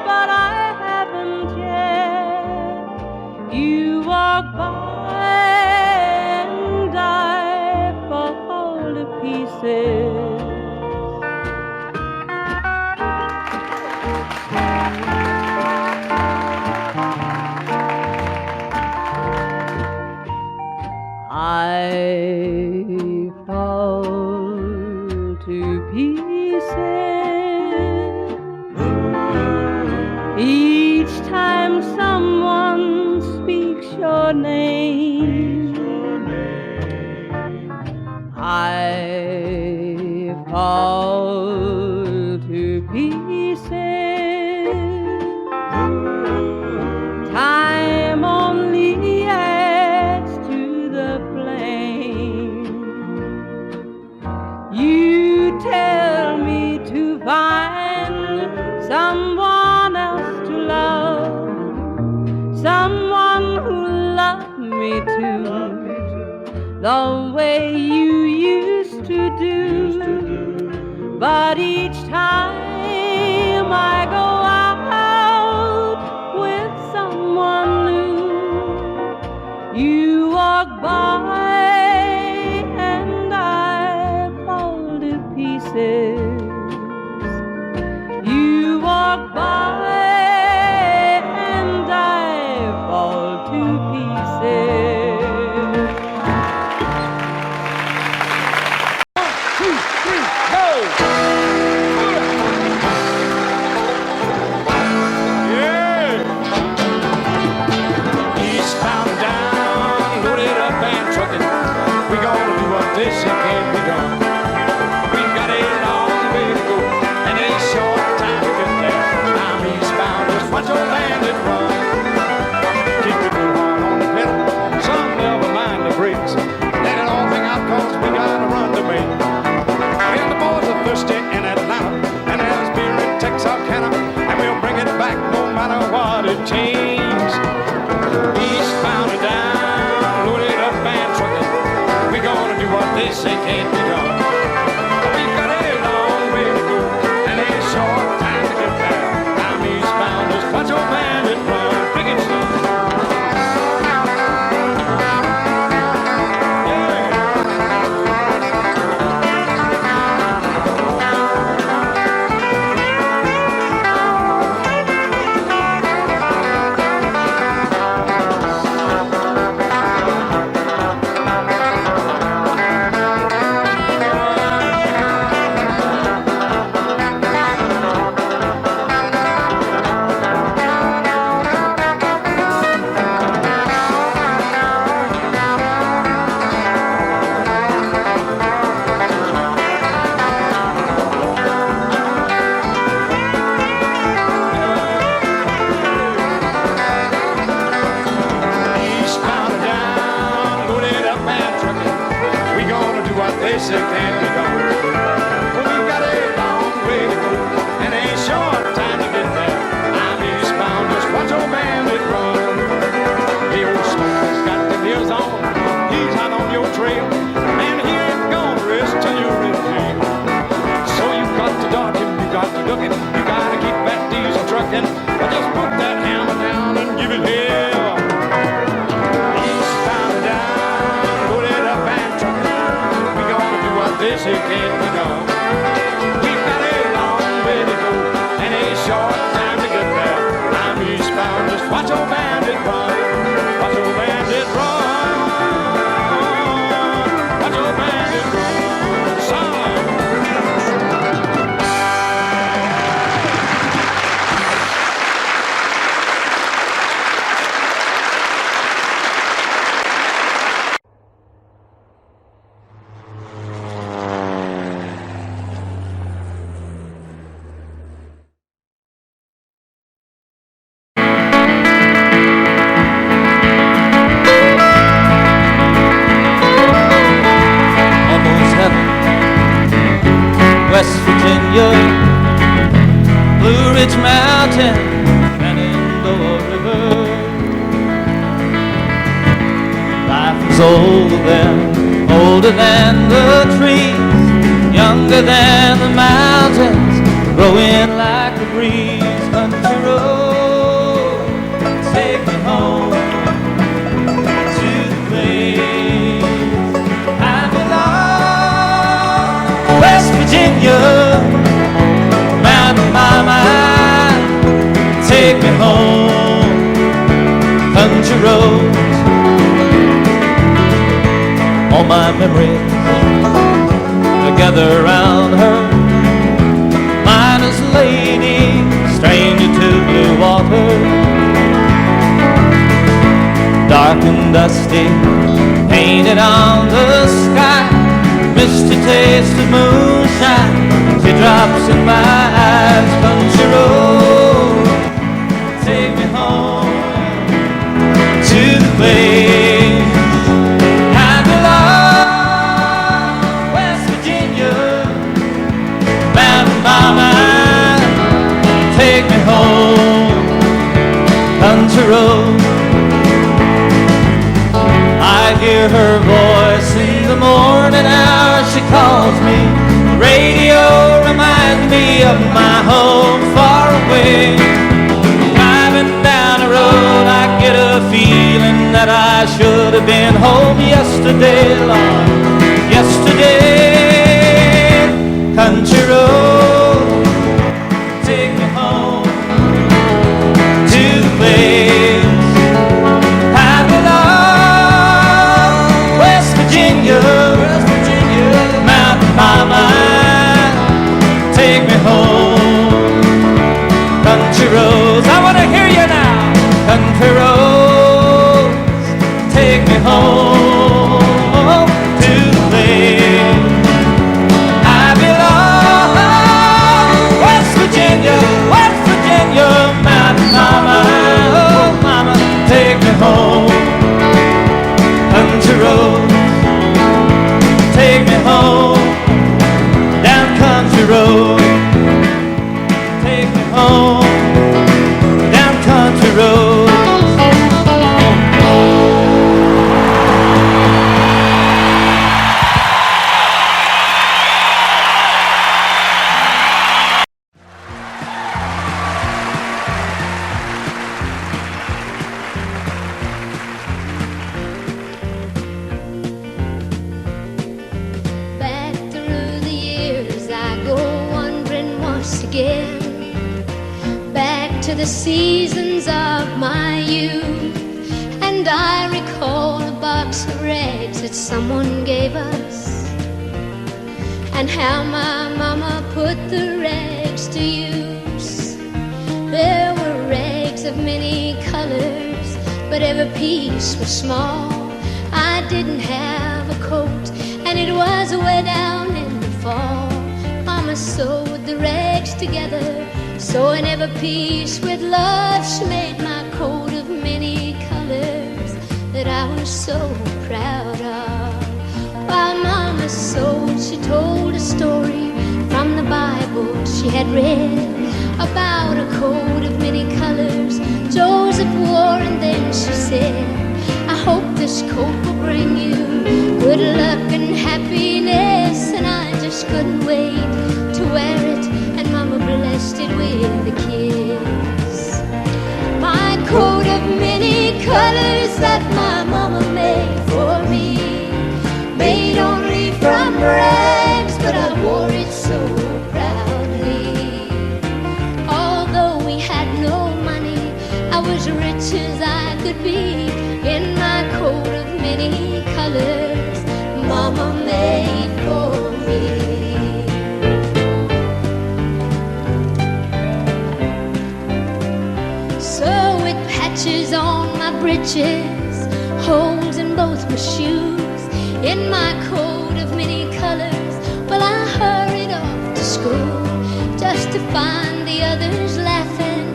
but I haven't yet. You walk by and I fall to pieces. I fall to pieces each time someone speaks your name. I fall to pieces. Time only adds to the flame. You tell me to find someone else to love, someone who loved me too, the way you used to do. But each time I go out with someone new, you walk by and I fall to pieces. You walk by and I fall to pieces. 1, 2, 3, go! Yeah! Eastbound and down, loaded up and trucking. We gonna do what they say can't be done. We've got a long way to go and a short time to get there. I'm eastbound, just watch old bandit run. Keep the good horn on the pedal, some never mind the brakes. Let it all thing out cause we gotta run to me. And the boys are thirsty in Atlanta, and there's beer in Texarkana, and we'll bring it back no matter what it changes. Eastbound and down, loaded up and trucking. We gonna do what they say can't be done. We've got a long way to go and a short time to get there. I'm eastbound, just watch old bandit run. Big and slow. They say can't be done. Well, we've got a long way to go and a short time to get there. I'm eastbound, just watch old bandit run. The old smoker's got the ears on, he's hot on your trail, and he ain't gonna rest till you're in jail. So you got to dodge him, you got to duck him, you gotta keep that diesel trucking. But just put that hammer down and give it hell. Eastbound and down, loaded up and trucking. This it can't be done. We've got a long way to go and a short time to get there. I'm eastbound, just watch old bandit run. Watch old bandit run. Watch old bandit run. Son. West Virginia, Blue Ridge Mountain, Shenandoah River. was older than the trees, younger than the mountains, growing like a breeze. Country road, take me home to the place I belong. West Virginia, Mountain Mama, take me home. Country roads, all my memories together around her. Miner's lady, stranger to blue water, dark and dusty, painted on the sky. Misty taste of moonshine, teardrops in my eyes. Country road, take me home to the place I belong. West Virginia, Mountain Mama, take me home. Country road, I hear her voice in the morning hour. She calls me. The radio reminds me of my home far away. Driving down the road, I get a feeling that I should have been home yesterday, Lord, yesterday. Country road, take me home to the place I belong. West Virginia, Mountain Mama, take me home. Country roads, I want to hear you now. Country roads, take me home to the place I belong. West Virginia, Mountain Mama, oh Mama, take me home. Country roads, take me home. Down country road, take me home. Down country road. Back through the years I go wandering once again, back to the seasons of my youth. And I recall a box of rags that someone gave us, and how my mama put the rags to use. There were rags of many colors, but every piece was small. I didn't have a coat, and it was way down in the fall. Mama sewed the rags together, sewing every piece with love. She made my coat of many colors that I was so proud of. While Mama sewed, she told a story from the Bible she had read about a coat of many colors Joseph wore, and then she said, I hope this coat will bring you good luck and happiness. And I just couldn't wait to wear it, and Mama blessed it with a kiss. My coat of many colors that my mama made for me, made only from rags, but I wore it so proudly. Although we had no money, I was rich as I could be in my coat of many colors Mama made for me. So with patches on my breeches, holes in both my shoes, in my coat of many colors, well, I hurried off to school just to find the others laughing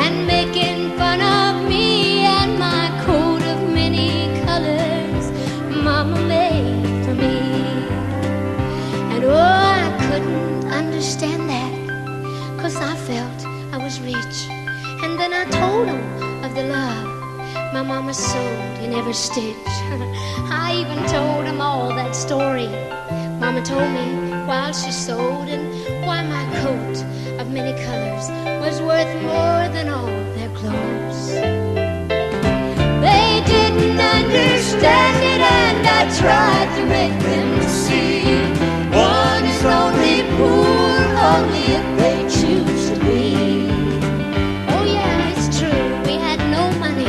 and making fun of me and my coat of many colors Mama made for me. And oh, I couldn't understand that, 'cause I felt I was rich. And then I told them of the love My mama sewed in every stitch. I even told him all that story Mama told me while she sewed, and why my coat of many colors was worth more than all their clothes. They didn't understand it, and I tried to make them see. One is only poor, only if they choose to be. Oh yeah, it's true, we had no money,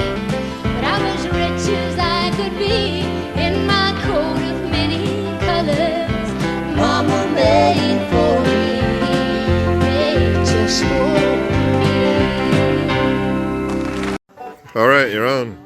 but I was rich as I could be in my coat of many colors. Mama made for me, made just for me. All right, you're on.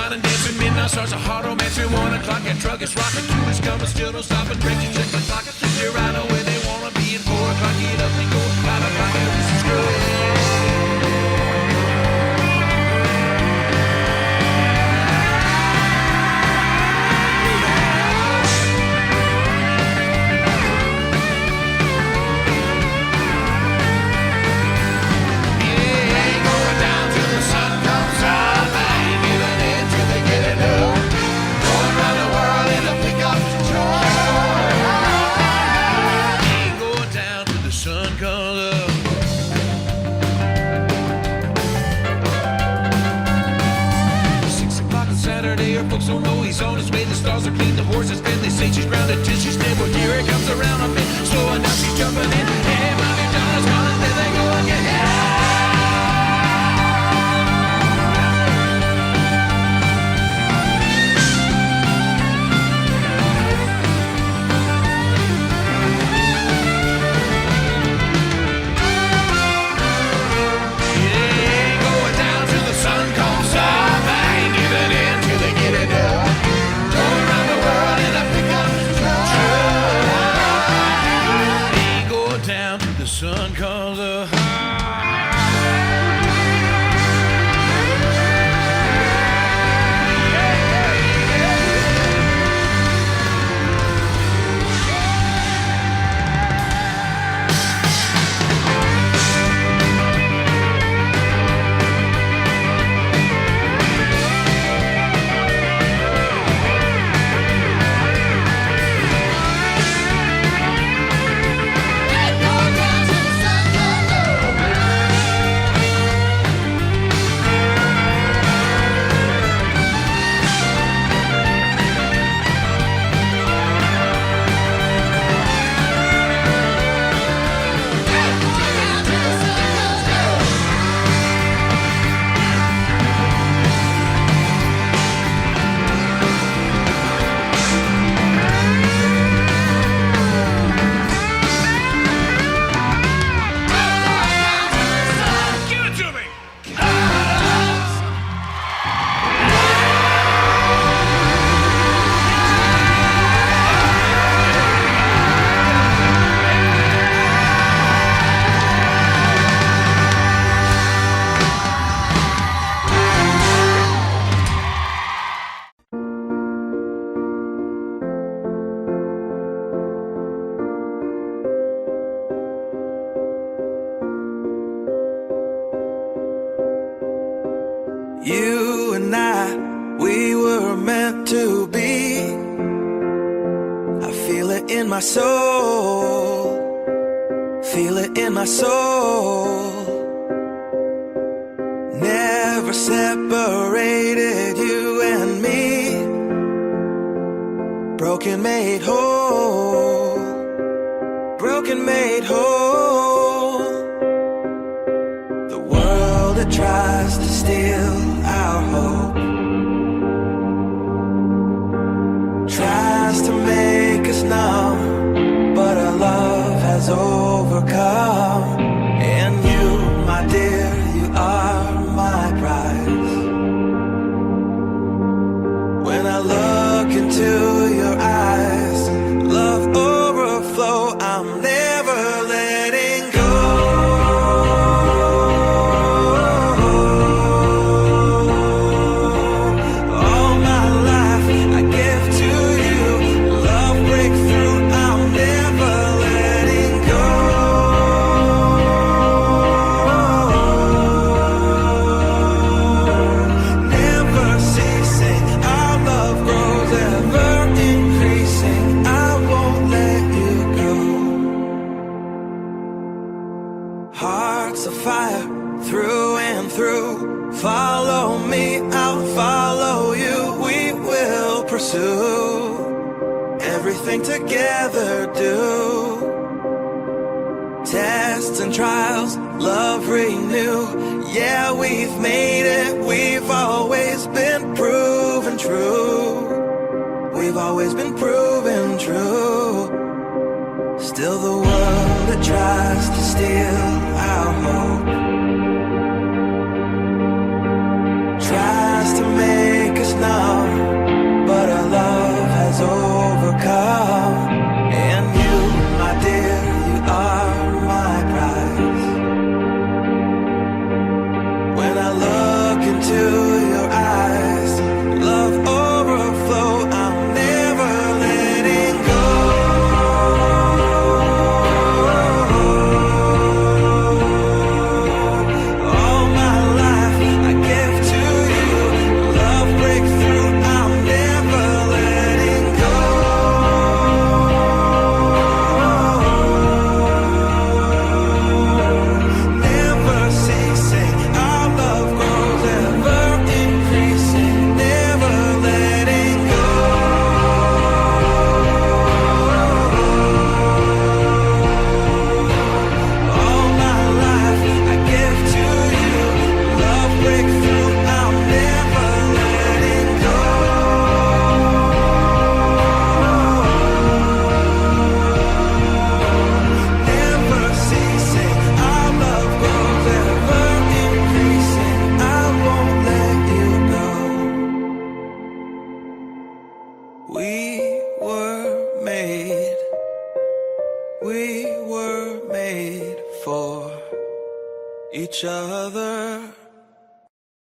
wine and dancing. Midnight starts a hard romance at 1 o'clock. That truck is rocking, two is coming, still don't stop and break. You check the clock, they're right on where they wanna be. At 4 o'clock, get up and go. 5 o'clock, and this is good. Folks don't know he's on his way. The stars are clean, the horses fed. They say she's grounded till she's dead. Well, here it comes around a bit. Slowing down, she's jumping in. Hey, mommy, Donna's calling. There they go again. Sun calls a You and I, we were meant to be. I feel it in my soul. Feel it in my soul. Never separated, you and me. Broken made whole. Broken made whole. The world that tries to steal our hope tries to make us numb, but our love has overcome. And you, my dear, you are my prize. When I look into your eyes, love overflow, I'm never letting go. Follow me, I'll follow you. We will pursue everything together, do tests and trials, love renew. Yeah, we've made it, we've always been proven true. We've always been proven true. Still the world that tries to steal our hope tries to make us We were made for each other.